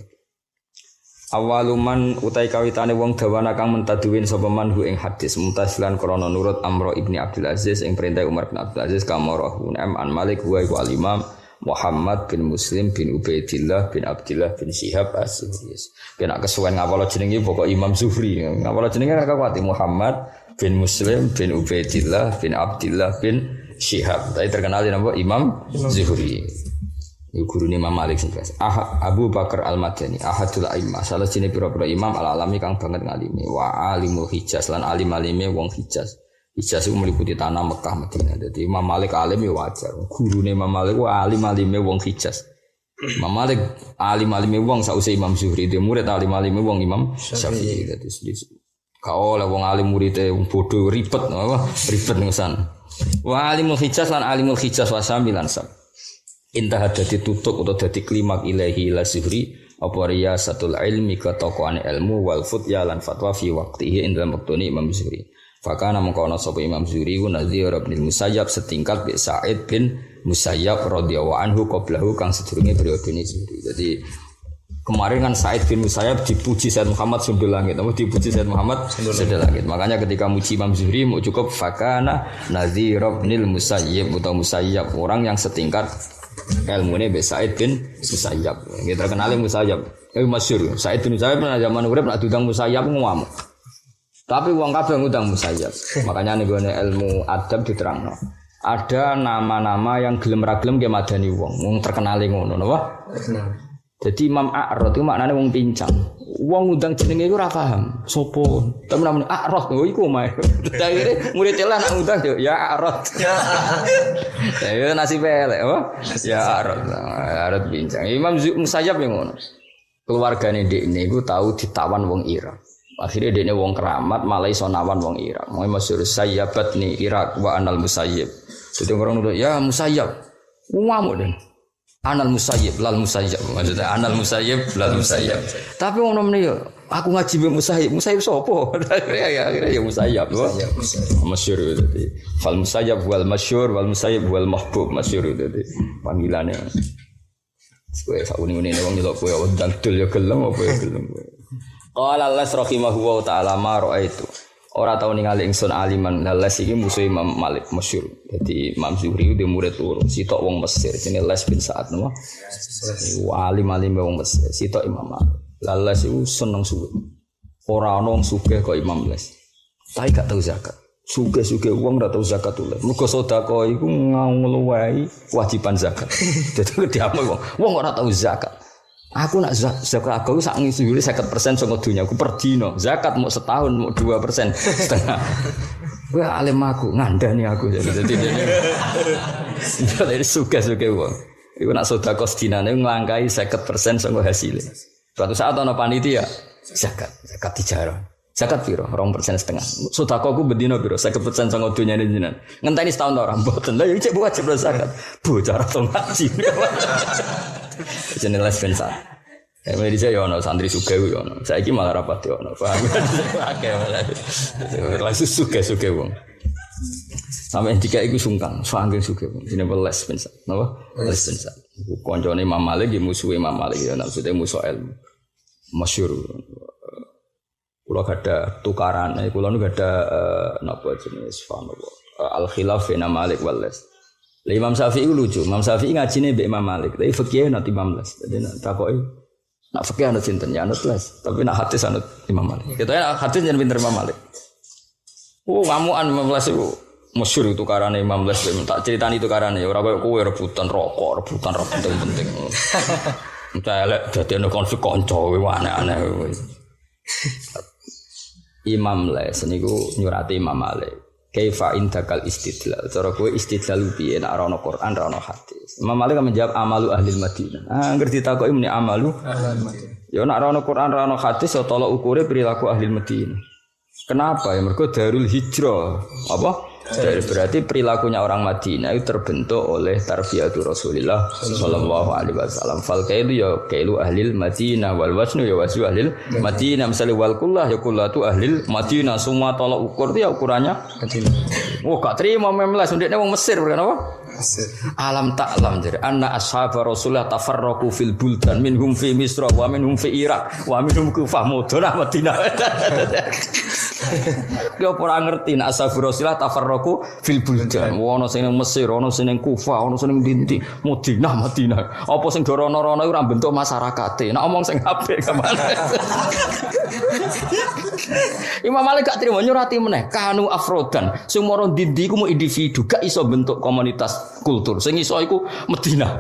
Speaker 1: Awaluman utai kawitane wong dawana kang mentaduwin sapa man hu ing hadis mutasilan krana nurut Amr ibni Abdul Aziz ing perintah Umar bin Abdul Aziz kamarahu an Malik wa al Imam Muhammad bin Muslim bin Ubaidillah bin Abdillah bin Syihab as-Zuhri. Kena kesuwen ngapalo jenenge pokok Imam Zuhri. Ngapalo jenenge ra kuwati Muhammad bin Muslim bin Ubaidillah bin Abdillah bin Syihab. Tapi terkenal nama Imam Zuhri. Guru Imam Malik sing biasa. Abu Bakar Al-Madani, ahadul a'immah. Salah sini pira-pira imam al-alami kang banget ngalimi. Wa alimul Hijaz lan alim-alime wong Hijaz. Hijaz itu meliputi tanah Mekah Madinah. Jadi Imam Malik alim ya wajar. Guru Imam Malik wa alim-alime wong Hijaz. Imam Malik alim-alime wong sause Imam Zuhri. Dia murid alim-alime wong Imam Syafi'i. Jadi kau lah wong alim muridé wong bodoh ribet apa? Ribet ngusan. Wa alimul Hijaz lan alimul Hijaz wa samilan sam. Intah dadi tutuk atau dadi klimak ilahi ila Zuhri apa riyasatul ilmi ketokohan ilmu wal futya lan fatwa fi waqtihi ing dalam waktune Imam Zuhri. Fakana mengkono sapa Imam Zuhri ku Nadhir bin Musayyab setingkat bi Sa'id bin Musayyab radhiyallahu anhu qablahu kang sedurunge periode Zuhri. Jadi kemarin kan Said bin Musayyab dipuji Said Muhammad sundul langit, dipuji Said Muhammad sundul langit. Makanya ketika muji Imam Zuhri mau cukup fakana nadhir ibnil Musayyib atau Musayyab, orang yang setingkat ilmune be Said bin Musayyab. Nggih terkenal Musayyab. Masyhur. Said bin Musayyab pada zaman urip nek diundang Musayyab ngamuk. Tapi wong kabeh ngundang Musayyab. Makanya ning ilmu adab diterangno. Ada nama-nama yang gelem ra gelem ge madani wong terkenale ngono napa? Jadi Imam A'rad itu maknane wong pincang. Wong ngundang jenenge iku ora paham. Sopo? Tapi namane A'rad lho iku omahe. Akhire murid lah nak ngundang yo ya A'rad. Ya nasibe elek apa? Ya A'rad. A'rad pincang. Imam Musayyab yang ngono. Keluargane dekne iku tahu ditawan wong Irak. Akhirnya dekne wong keramat malah iso nawan wong Irak. Mau masyhur sayyabat ni Irak wa anal Musayyib. Jadi orang nuduh, ya Musayyab, ngamuk deh. Anal Musayyib, lal Musayyab, maksudnya anal Musayyib, lal Musayyab. Tapi orang namanya, aku ngaji be Musayyib, Musayyib sopo? Akhirnya ya Musayyab, masyhur itu. Fal Musayyab wal masyhur, wal Musayyib wal mahbub, masyhur itu. Panggilannya. Kowe sak uni-uni wong nyelok kowe undang dul ya gelem apa ya gelem. Qala Allah rahimahullahu taala ma raaitu. Ora tau ningali ingsun aliman Les iki musuh Imam Malik masyhur. Jadi Imam Zuhri itu murid loro, sitok wong Mesir jenenge Les bin Sa'ad napa? Alim-alim wong Mesir, sitok Imam Malik. Les iku seneng suwe. Ora ana wong sugih kok Imam Les. Tapi gak tau zakat. Sugih-sugih wong ora tau zakat oleh. Mergo sedekah iku ngluwahi kewajiban zakat. Dadi diamuk wong ora tau zakat. Aku nak zakat aku sak ngisuri 50% saka dunya aku per dino. Zakat mau setahun mau 2% setengah. Wah alim aku ngandani aku jadi dari suka-suka wong. Iku nak sedekah sedinane nglangkai 50% saka hasilé. Suatu saat ana panitia zakat dijarah. Zakat piro? 2,5%. Sedekahku bendina piro? 50% saka dunyane jenengan. Ngenteni setahun ora mboten. Lah iki cek wajib zakat. Bocah ora tau ngaji. Jenenge Les bin Sa'ad. Mulai dhisik ya ono santri sugih yo ono. Saiki malah rapat yo ono. Paham. Akeh malah. Langsung sugih wong. Sampai dika iku sungkan, saking sugih wong. Jenenge Les bin Sa'ad. Napa? Les bin Sa'ad. Kancane Imam Malik iki musuhe Imam Malik ya maksudnya musuh ilmu. Masyhur. Kula ada tukaran, kula nu ada napa jenis subhanallah. Al-khilaf baina Malik wal Les. Imam Syafi'i lucu. Imam Syafi'i ngajine mbek Imam Malik, tapi fikih nanti Imam Les. Jadi nak takoki nak fikih anut sinten ya anut Les, tapi nak hadis anut Imam Malik. Kita hadis jan pinter Imam Malik. Ngamukan Imam Les itu masyhur tukarane Imam Les. Tak critani tukarane ora koyo kowe rebutan rokok penting. Entah elek dadi ana konflik kanca kowe aneh-aneh. Imam Les niku nyurati Imam Malik. Kaifa indakal istidlal. Cara kowe istidlal piye nek ora ana Quran, ora ana hadis. Imam Malik menjawab amalu ahli Madinah. Angger ditakoki muni amalu ahli Madinah. Ya nek ora ana Quran, ora ana hadis ya tolak ukure perilaku ahli Madinah. Kenapa? Ya mergo Darul Hijrah. Apa? Berarti perilakunya orang Madinah itu terbentuk oleh tarbiyatul Rasulullah sallallahu alaihi wasallam. Fal kaidu ya kailu ahlil Madinah wal wasnu ya wasnu ahlil Madinah. Misalnya wal kullah ya kullatu ahlil Madinah. Semua tolak ukur itu ya ukurannya Madinah. Oh gak terima memlas ndekne wong Mesir kenapa? Alam ta'lam jadi anna ashabar Rasulullah tafarraqu fil buldan minhum fi Misra wa minhum fi Irak wa minhum Kufah Madinah Madinah. Dia ora ngerti nek ashabar Rasulullah tafarraqu fil buldan. Ono sing ning Mesir, ono sing ning Kufah, ono sing ning Dinti, Madinah Madinah. Apa sing dorono-rono ora bentuk masyarakate. Nek omong sing apik kemana? Imam Malik gak terima nyurati meneh kanu afrodan. Sing moro Dinti ku mau individu gak iso bentuk komunitas kultur sing iso iku Madinah.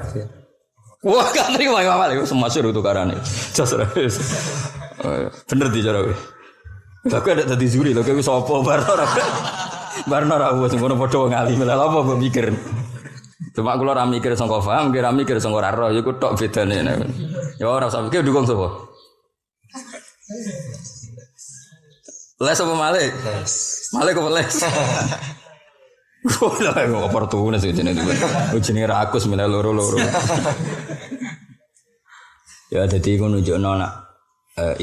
Speaker 1: Wah gak terima Imam Malik semasyhur tukarane. Bener di cara kowe. Tapi ada tadi Zuhri lho kowe sapa barno ra wis ngono padha wong alim lha apa mbok mikir. Cuma kula ra mikir sangka paham, kira mikir sangka ora roh iku tok bedane. Ya ora usah mikir dukung sapa. Les apa Malik? Malik apa Les? Lah kok oportunis jenenge iki. Jenenge rakus milih loro-loro. Ya dadi iku nunjukno nak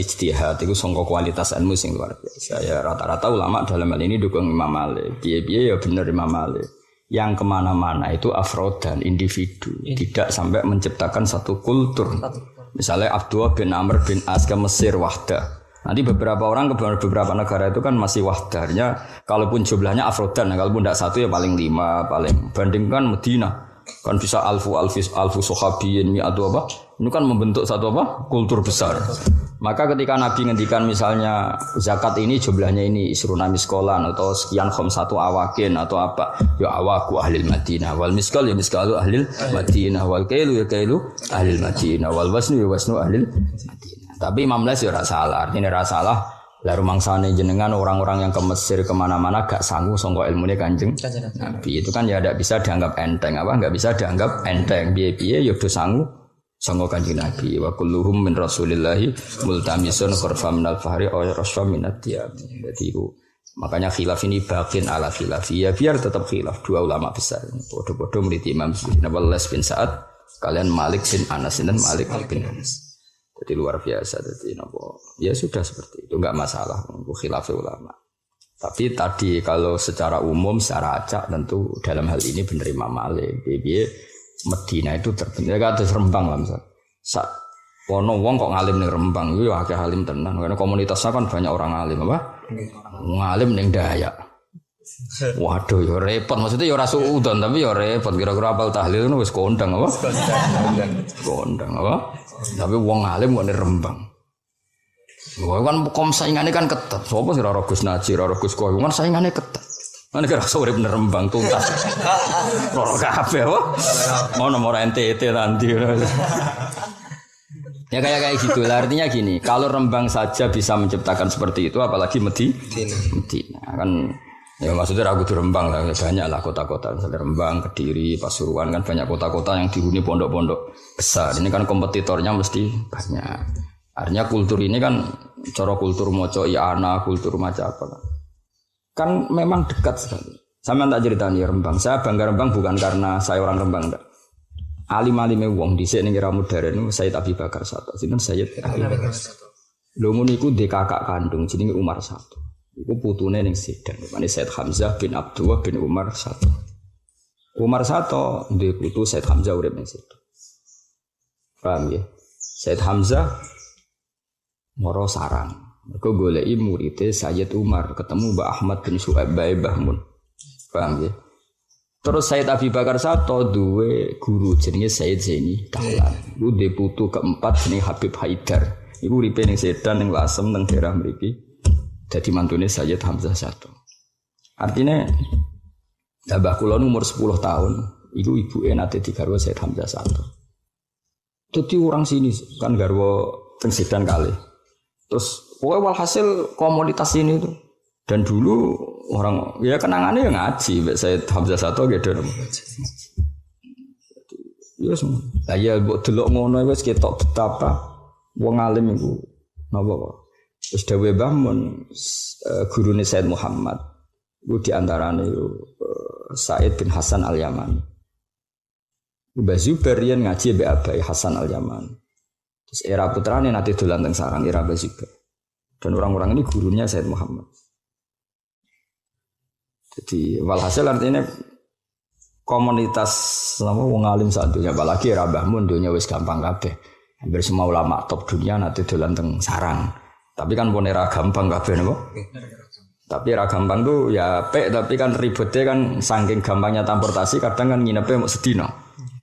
Speaker 1: ijtihad itu sangka kualitas ilmu sing luar biasa. Ya rata-rata ulama dalam hal ini dukung Imam Malik. Piye-piye ya bener Imam Malik. yang kemana-mana itu afrodan individu, tidak sampai menciptakan satu kultur. Misalnya Abdullah bin Amr bin As ke Mesir wahdah. Nanti beberapa orang ke beberapa negara itu kan masih wahdahnya, kalaupun jumlahnya afrodan, kalaupun tidak satu ya paling 5, paling bandingkan Medina kan bisa alfu sahabiyin atau apa, ini kan membentuk satu apa kultur besar. Maka ketika Nabi ngendikan misalnya zakat ini jumlahnya ini isruna miskolan atau sekian satu awakin atau apa, ya awaku ahlil Madinah wal miskal ya miskalu ahlil Madinah wal kailu ya kailu ahlil Madinah wal wasnu ya wasnu ahlil Madinah. Tapi Imam Les ya ora salah, artinya ora salah. Lah rumangsane jenengan orang-orang yang ke Mesir kemana-mana gak sanggup sangka ilmune Kanjeng Nabi itu kan ya tidak bisa dianggap enteng apa, enggak bisa dianggap enteng piye-piye ya do sanggup sangka Kanjeng Nabi wa kulluhum min rasulillahi multamisun khurfa minal fahri aw rasfa minat tiyab. Jadi itu makanya khilaf ini bakin ala khilafi ya biar tetap khilaf dua ulama besar bodoh-bodoh meneliti Imam Zuhri Nawalas bin Sa'ad kalian Malik bin Anas dan Malik bin Anas. Jadi luar biasa, jadi nopo ya sudah seperti itu, enggak masalah khilaf ulama. Tapi tadi kalau secara umum, secara acak tentu dalam hal ini benar Imam Malik. Biye Medina itu terbentuk, ya ada Rembang lah misal. Wono wong kok ngalim ning Rembang, yo akeh alim tenan. Karena komunitasnya kan banyak orang alim apa? Ngalim ning Dayak. Waduh, yo repot. Maksudnya yo ora suudon, tapi yo repot. Kira-kira apal tahlil ngono wis kondang apa? Kondang apa? Tapi wong alim kok ning Rembang. Wah kan kom saingane kan ketat. Sopo sing ora Gus Najir, ora Gus Koy, kan saingane ketat. Mana kira urip ning Rembang tuntas. Ora kabeh apa? Ono ora NTT nanti. Ya kayak gitu lah, artinya gini, kalau Rembang saja bisa menciptakan seperti itu, apalagi Medina kan, ya maksudnya aku di Rembang lah, banyak lah kota-kota, misalnya Rembang, Kediri, Pasuruan kan banyak kota-kota yang dihuni pondok-pondok besar. Ini kan kompetitornya mesti banyak. Artinya kultur ini kan, cara kultur moco iana, kultur macam apa kan memang dekat sekali. Sama tak ceritanya Rembang, saya bangga Rembang bukan karena saya orang Rembang, enggak. Alim-alime wong dhisik ning era modern Sayyid Abi Bakar Sato. Sinten Sayyid Abi Bakar Sato. Lho ngono iku ndek kakak kandung jenenge Umar Sato. Iku putune ning Sedan. Mane Sayyid Hamzah bin Abdullah bin Umar Sato. Umar Sato ndek putu Sayyid Hamzah urip ning Sedan. Paham ya? Sayyid Hamzah moro sarang. Mergo goleki muridé Sayyid Umar ketemu Mbah Ahmad bin Su'aib Mbah Mun. Paham ya? Terus Sayyid Abi Bakar Sato duwe guru jenenge Sayyid Zaini Dahlan. Iku dhe putu keempat jenenge Habib Haidar. Iku uripe ning Sedan ning Lasem ning daerah mriki. Dadi mantune Sayyid Hamzah Sato. Artinya mbah kula umur 10 tahun, iku ibuke nate digarwa Sayyid Hamzah Sato. Dadi orang sini kan garwa teng Sedan kali. Terus pokoknya walhasil komunitas ini tuh. Dan dulu orang ya kenangannya yang ngaji, saya Hamzah Sato gitu. Ya semua. Lah ya mbok delok ngono wis ketok betapa wong alim iku napa kok. Wis dawuh Mbah Mun gurune Said Muhammad. Iku di antarane Said bin Hasan Al-Yamani. Mbah Zubair yen ngaji mbek Abai Hasan Al-Yamani. Terus era putrane nanti dolan teng sarang era Mbah Zubair. Dan orang-orang ini gurunya Said Muhammad. Jadi walhasil artinya komunitas sama wong alim saat dunia, apalagi era Mbah Mun dunia wis gampang kabeh. Hampir semua ulama top dunia nanti dolan teng sarang. Tapi kan pun era gampang kabeh napa? Tapi era gampang tuh ya pek, tapi kan ribetnya kan saking gampangnya transportasi kadang kan nginepnya mau sedino.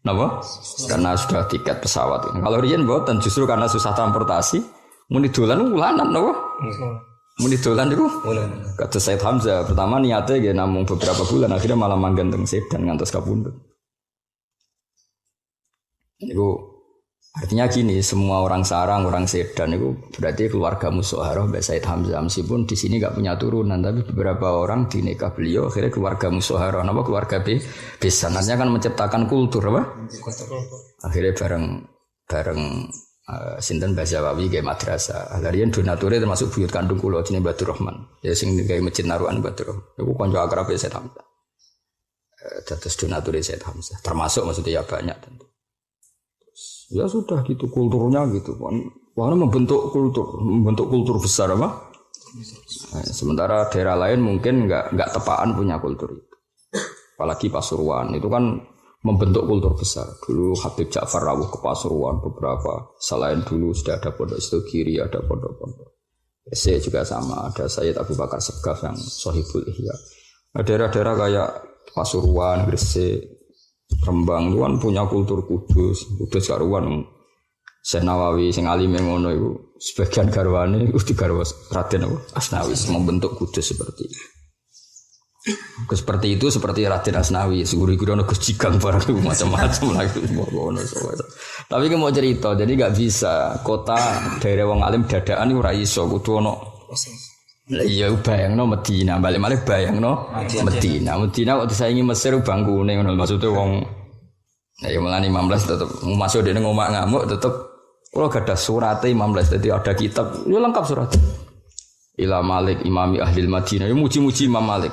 Speaker 1: Napa? Karena sudah tiket pesawat. Kalau riyen mboten justru karena susah transportasi, muni dolan ulanan napa? Muni dolan itu, kata Said Hamzah pertama niatnya dia namung beberapa bulan akhirnya malah manggen teng Sedan ngantos kapundhut. Itu artinya gini, semua orang sarang, orang Sedan itu berarti keluarga Musoharoh Mbak Said Hamzah meskipun di sini nggak punya turunan, tapi beberapa orang di nikah beliau akhirnya keluarga Musoharoh, nama keluarga besan, artinya kan menciptakan kultur apa? Akhirnya bareng sinten bahasa Wawi kayak madrasah. Larian donature termasuk buyut kandung kula jenenge Batur Rahman. Ya sing gawe masjid Narukan Batur Rahman. Iku kanca akrabe Said Hamzah. Dados donature Said Hamzah. Termasuk maksudnya ya banyak tentu. Ya sudah gitu kulturnya gitu. Karena membentuk kultur besar apa? Sementara daerah lain mungkin enggak tepaan punya kultur itu. Apalagi Pasuruan itu kan membentuk kultur besar. Dulu Habib Ja'far rawuh ke Pasuruan beberapa. Selain dulu sudah ada pondok Istogiri, ada pondok-pondok. Saya juga sama, ada Sayyid Abu Bakar Segaf yang Sohibul Ihya. Nah, daerah-daerah kayak Pasuruan, Gresik, Rembang itu kan punya kultur kudus karuan. Syekh Nawawi sing alime ngono iku sebagian garwane iku digarwa Raden Asnawi membentuk kudus seperti itu. Seperti itu seperti Raden Asnawi, seguri-guri ono Gus Jigang barang macam-macam lagi ngono. Tapi ki mau cerita, jadi enggak bisa kota daerah wong alim dadaan iku ora iso kudu ono. Lah iya bayangno Medina, balik-balik bayangno Medina. Medina kok disaingi Mesir bangkune ngono maksudnya wong ya mulane 15 tetep masuk dene ngomak ngamuk tetep kula gadah surate 15 dadi ada kitab ya lengkap surat. Ila Malik imami ahli Madinah, ya muji-muji Imam Malik.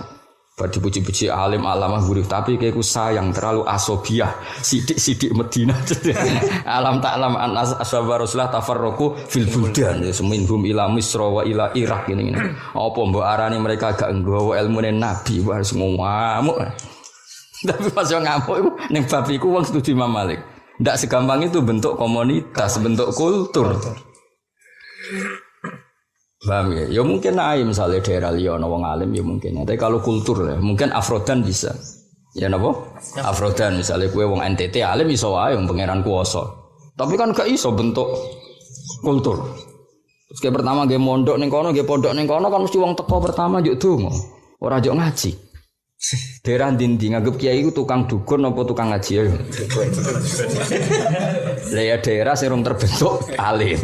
Speaker 1: Badi puji-puji alim alamah gurih tapi kayakku sayang terlalu asobiah sidik-sidik Medina. Alam ta'lam an ashabar Rasulullah tafarraqu fil buldan ya seminhum ila Misra wa ila Irak ini. Apa mbok arani mereka gak nggawa ilmune Nabi harus ngamuk. Tapi pas yo ngamuk iku ning bab iku wong setuju Imam Malik. Ndak segampang itu bentuk komunitas, bentuk kultur. Paham ya? Ya mungkin aja misalnya daerah liya ana wong alim ya mungkin. Tapi kalau kultur ya, mungkin Afrodan bisa. Ya napa? Afrodan misalnya kowe wong NTT alim iso wae wong pangeran kuwasa. Tapi kan gak iso bentuk kultur. Terus kayak pertama nggih mondok ning kono, nggih pondok ning kono kan mesti wong teko pertama njuk donga. Ora njuk ngaji. Daerah ndi nganggep kiai iku tukang dukun apa tukang ngaji ya. Lah ya daerah sing terbentuk alim.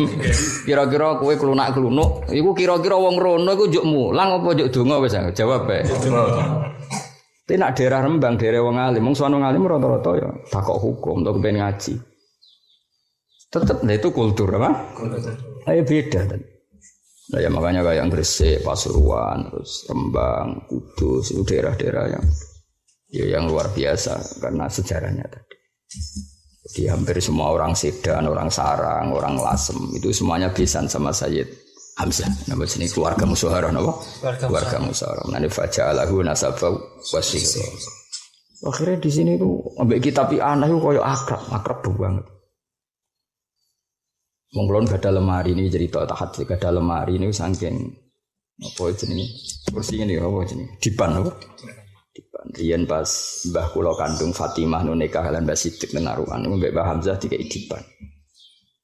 Speaker 1: Kira-kira kowe klunak-klunuk, iku kira-kira wong rono iku njuk mulang apa njuk donga wis jawab bae. Tapi nak daerah Rembang, daerah wong alim, wong sono alim rata-rata ya takok hukum untuk pengen ngaji. Tetep lah itu kultur apa? Kultur. Ayo beda tadi. Nah ya makanya kayak Gresik, Pasuruan, terus Rembang, Kudus itu daerah-daerah yang luar biasa karena sejarahnya tadi. Jadi hampir semua orang Sedan, orang Sarang, orang Lasem itu semuanya besan sama Sayyid Hamzah. Nama sini keluarga Musyawarah, nama? Keluarga Musyawarah. Nanti faja'alahu nasabau wasihra. Akhirnya di sini tuh ambek kitab anak itu koyo akrab banget. Mongglon gak ada lemari ini cerita tahat gak ada lemari ini saking apa jenenge kursi ini apa jenenge dipan apa dipan riyen pas mbah kula kandung Fatimah nu nikah lan Mbah Siddiq menaruhan mbek Mbah Hamzah dikai dipan.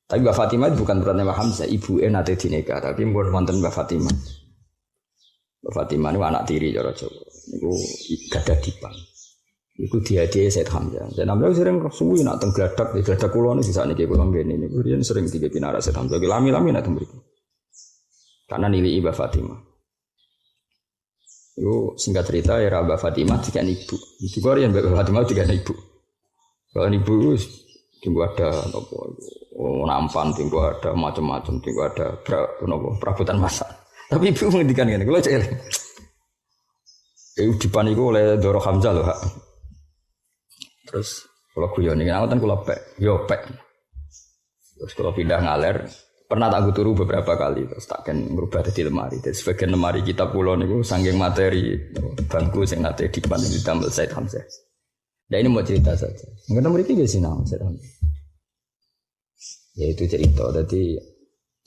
Speaker 1: Tapi Mbah Fatimah itu bukan berarti Mbah Hamzah ibuke nate dinikah tapi mun wonten Mbah Fatimah. Mbah Fatimah niku anak tiri cara Jawa niku gak ada dipan. Iku diadiahi Said Hamzah. Dan Hamzah sering suwi nak teng gladak, di gladak kula niki sakniki kula ngene niku riyen sering dipinara Said Hamzah. Lami-lami nak mriki. Karena nilai Mbah Fatimah. Iku singkat cerita era Mbah Fatimah dikan ibu. Ibu kok riyen Mbah Fatimah dikan ibu. Kalau ibu tinggu ada apa nampan, tinggu ada macam-macam, tinggu ada perabotan masak. Tapi ibu ngendikan ngene, kula cek eling. Dipaniku oleh Doro Hamzah loh, Hak. Terus kalau guyon ini awatan kula pek, yo pek. Terus kalau pindah ngaler, pernah tak turu beberapa kali terus tak kan merubah jadi lemari. Jadi sebagian lemari kitab kula niku saking materi bangku sing nate dipan ditambal Said Hamzah. Nah ini mau cerita saja. Mungkin mriki nggih sinau Said Hamzah. Ya itu cerita. Jadi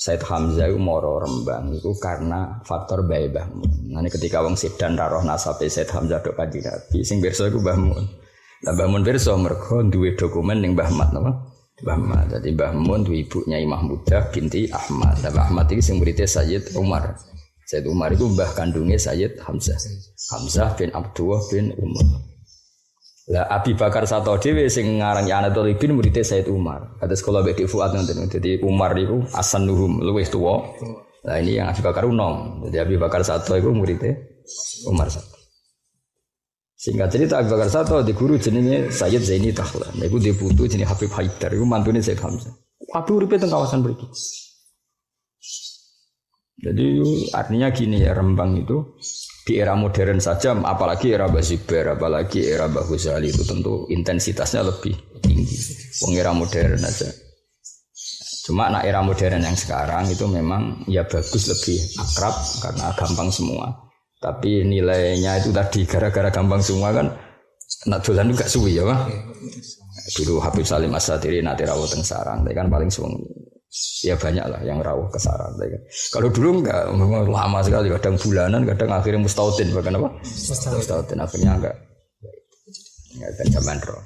Speaker 1: Said Hamzah itu moro Rembang itu karena faktor bae Mbah Mun. Nanti ketika wong Sedan roh nasabe Said Hamzah dok kanjeng Nabi sing pirsa iku Mbah Mun. Lah Mbah Mun pirsa mergo duwe dokumen ning Mbah Mat napa? Mbah Mat. Dadi Mbah Mun duwe ibu Nyai Mahmudah binti Ahmad. Lah Mbah Ahmad iki sing muridé Sayyid Umar. Sayyid Umar iku mbah kandunge Sayyid Hamzah. Hamzah bin Abdullah bin Umar. Lah Abi Bakar Sato dhewe sing ngaran Anatul bin muridé Sayyid Umar. Kados kula mbek Fuad nonton. Dadi Umar iku asanuhum luwih tuwa. Lah ini yang Abi Bakar unom. Jadi Abi Bakar Sato iku muridé Umar Sato. Singkat cerita Abu Bakar Sato di guru jenenge Sayyid Zaini Tahlan. Iku di putu jenenge Habib Haidar. Iku mantune Sayyid Hamzah. Habib uripe teng kawasan mriki. Jadi artinya gini ya Rembang itu di era modern saja, apalagi era Mbah Zubair, apalagi era Mbah Ghazali itu tentu intensitasnya lebih tinggi. Wong era modern aja. Cuma nak era modern yang sekarang itu memang ya bagus lebih akrab karena gampang semua. Tapi nilainya itu tadi gara-gara gampang semua kan Nak dolan juga suwi ya, Pak. Dulu Habib Salim As-Satiri nate rawuh teng sarang, kan paling suwung. Ya banyak lah yang rawuh ke sarang. Kan. Kalau dulu enggak, memang lama sekali, kadang bulanan, kadang akhirnya mustautin, bahkan apa? Mustautin akhirnya enggak ada zaman roh.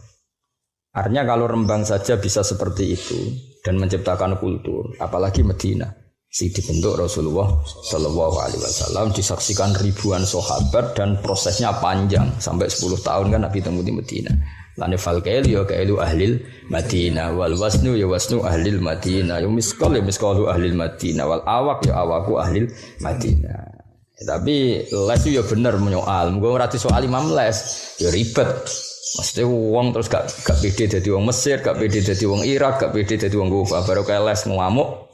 Speaker 1: Artinya kalau Rembang saja bisa seperti itu dan menciptakan kultur, apalagi Medina. Si dibentuk Rasulullah Shallallahu Alaihi Wasallam disaksikan ribuan sahabat dan prosesnya panjang sampai 10 tahun kan Nabi temu di Medina. Lane fal kail ya kailu ahlil Madinah wal wasnu ya wasnu ahlil Madinah ya miskal ya miskalu ahlil Madinah wal awak ya awaku ahlil Madinah. Tapi les ya bener menyoal. Muga ora disoal Imam Les ya ribet. Mesti wong terus gak pede dadi wong Mesir, gak pede dadi wong Irak, gak pede dadi wong Kufa baru kae les ngamuk.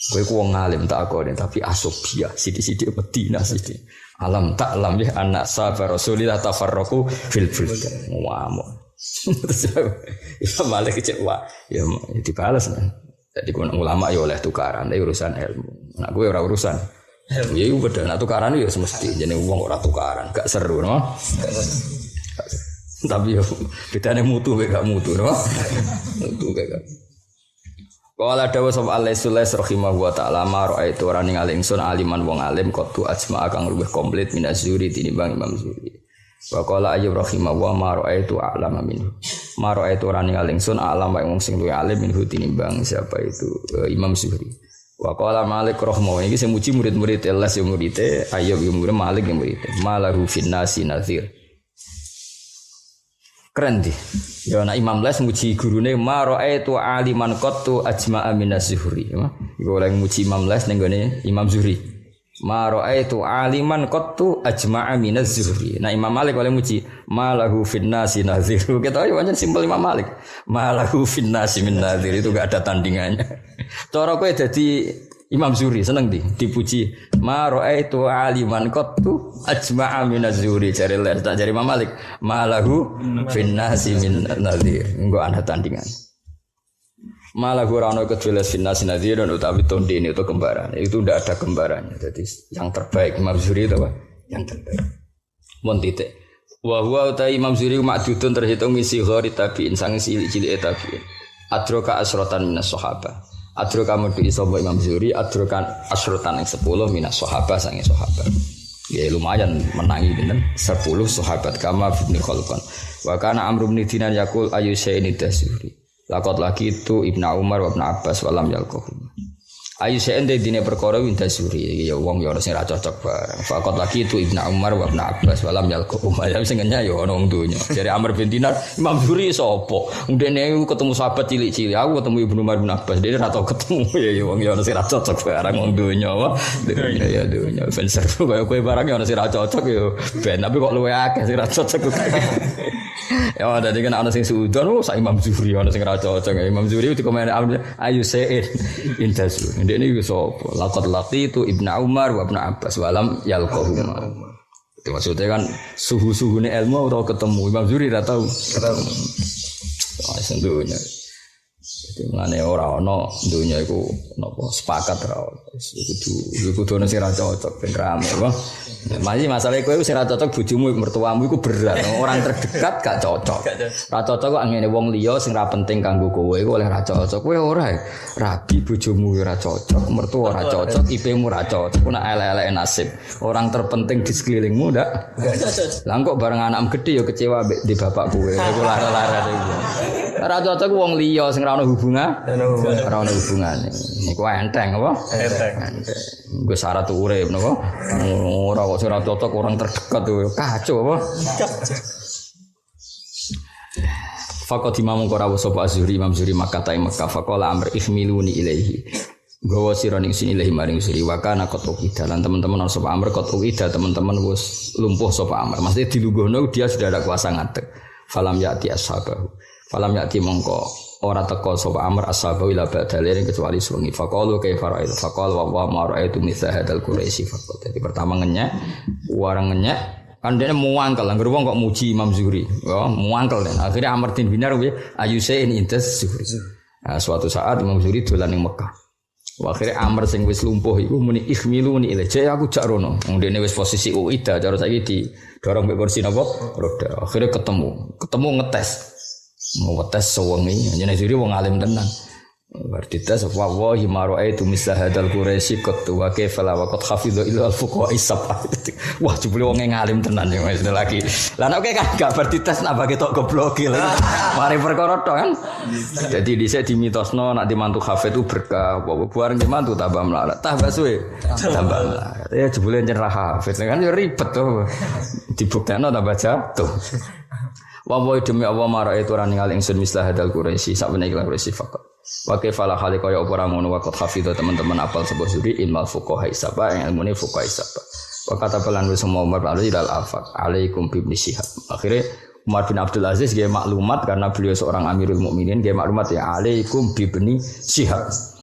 Speaker 1: Kowe ku wong alim tak akone tapi asobia sithik-sithik Medina sithik. Alam taklam ya anak sahabat Rasulillah tafarraqu fil buldan. Ngamuk. Ya malah kecewa. Ya dibalas kan. Jadi ulama ya oleh tukaran, tapi urusan ilmu. Nak gue ora urusan. Ya iku beda, nak tukaran ya semesti jenenge wong ora tukaran, gak seru no. Tapi yo bedane mutu gak mutu no. Mutu gak. Qala dawu sapa Al-Sulais rahimahu wa ta'ala ma ra'aitu ora ningali ingsun aliman wong alim qatu ajma kang luwih komplit min az-Zuhri tinimbang Imam Zuhri. Wa qala Ayyub rahimahu wa ma ra'aitu a'lama minhu. Ma ra'aitu ora ningali ingsun a'lam wae wong sing luwih alim minhu tinimbang siapa itu Imam Zuhri. Wa qala Malik rahimahu iki sing muji murid-murid Les yo murite Ayyub yo murid Malik yo murite. Malahu fin nasi nazir. Keren deh. Ya ana Imam Les muji gurune ma ra'aitu aliman qattu ajma'a min az-Zuhri. Iku oleh muji Imam Les ning gone Imam Zuhri. Ma ra'aitu aliman qattu ajma'a min az-Zuhri. Nah Imam Malik oleh muji malahu fin nasi nazir. Kita ya pancen simpel Imam Malik. Malahu fin nasi min nazir itu enggak ada tandingannya. Cara kowe dadi Imam Zuhri seneng dipuji ma ra'aitu aliman qattu ajma'a min az-Zuhri jare Les tak jare Imam Malik malahu fin nasi min nazir engko ana tandingan malahu ora ana kecuali fin nasi nazir dan utawi tonde ini itu kembaran itu ndak ada kembarannya jadi yang terbaik Imam Zuhri itu apa yang terbaik mon titik wa huwa ta Imam Zuhri ma'dudun terhitung misi ghori tabi'in sang cilik tabi'in adroka asrotan minas sahabah adroka mudu isobo Imam Zuhri adrokan asrotan yang 10 minas sahabah sange sahabat ya lumayan menangi bener 10 sahabat kama ibn Khalqan wa kana Amr bin Dinar yaqul ayu syai'in Zuhri laqad laki itu Ibnu Umar wa Ibnu Abbas walam yalqahum ayu syai'in dene perkara winda Zuhri ya wong ya ora sing ra cocok bareng faqad laki itu Ibnu Umar wa Ibnu Abbas walam yalqahum ya sing ngenya ya ana wong donya jare Amr bin Dinar Imam Zuhri sapa ndene ketemu sahabat cilik-cilik aku ketemu Ibnu Umar bin Abbas dene ra tau ketemu ya wong ya ora sing ra cocok bareng wong donya ya donya ben seru kaya kowe barang ya ora sing ra cocok ya ben tapi kok luwe akeh sing ra cocok ya dadi kan ana sing suudon sak Imam Zuhri ana sing ra cocok Imam Zuhri dikomene ayu syai'in inda Zuhri ini juga sapa laqad laqitu Ibnu Umar wa Ibnu Abbas walam yalqahuma. Itu maksudnya kan suhu-suhune ilmu atau ketemu Imam Zuhri ora tau ketemu. Ah sendunya. Jadi ngene ora ana dunya iku napa sepakat ra ono. Iku kudu ana sing ra cocok ben rame apa. Masih masalah kowe sing ra cocok bojomu mertuamu iku berat. Orang terdekat gak cocok. Ra cocok kok ngene wong liya sing ra penting kanggo kowe iku oleh ra cocok. Kowe ora rabi bojomu ora cocok, mertua ora cocok, IP-mu ora cocok. Ku nak elek-elek nasib. Orang terpenting di sekelilingmu ndak cocok. Lah kok bareng anakmu gede ya kecewa mbek di bapak kowe. Iku lara-lara iki. Ra cocok wong liya sing ora ono hubungan. Ora ono hubungane. Iku enteng apa? Enteng. Gue syarat urip napa? Ora kok ora cocok orang terdekat tuh kacau apa? Faqat imam qara wa sapa Az-Zuhri Imam Zuhri Makkah ta Makkah faqala amr ihmiluni ilaihi. Gawa sira ning sini ilahi maring Zuhri wa kana qat'ida lan teman-teman ana sapa amr qat'ida teman-teman wis lumpuh sapa amr. Maksudnya dilungguhno dia sudah ada kuasa ngadeg. Falam yati ashabahu. Falam yati mongko ora teko sapa amr ashabahu ila badalin kecuali suwengi faqalu kaifa ra'aytu faqala wa ma ra'aytu mithla hadzal quraisy faqat. Jadi pertama ngenyek orang ngenyek kan dia muangkel anggere wong kok muji Imam Zuhri ya muangkel dan akhirnya Amr bin Dinar ayu syai'in intas Zuhri. Nah, suatu saat Imam Zuhri dolan ning Mekah Akhirnya Amr sing wis lumpuh iku muni ikhmilu ni ilaje aku jak rono. Wong dene wis posisi uida cara saiki di dorong mbek kursi napa? Roda. Akhirnya ketemu ngetes. Mau ngetes sewengi, jenenge juri wong alim tenan. Berarti tes wallahi ma ra'aitu misla hadzal quraisy qad wa kaifa la waqad hafidha ila al-fuqaha sab'ah. Wah jebule wong ngalim tenan ya wis lagi. Lah nek kan gak berarti tes napa ketok goblok lho. Mari perkara tok kan. Jadi dhisik dimitosno nek dimantu hafid itu berkah, buar dimantu tambah melarat. Tambah suwe tambah melarat. Ya jebule nyerah hafid kan ya ribet to. Dibuktekno tambah jatuh. Wallahi demi Allah marah itu ora ningali ingsun mislah hadzal quraisy sak menawa iklan quraisy faqat. Wa kaifa hale kaya apa ora ngono waqt hafidho teman-teman apal sebuah suri ilmal fuqaha isaba yang ilmune fuqaha isaba. Wa kata pelan wis semua Umar lalu ilal afaq alaikum bi ibn Syihab. Akhirnya Umar bin Abdul Aziz dia maklumat karena beliau seorang Amirul Mukminin dia maklumat ya alaikum bi ibn Syihab.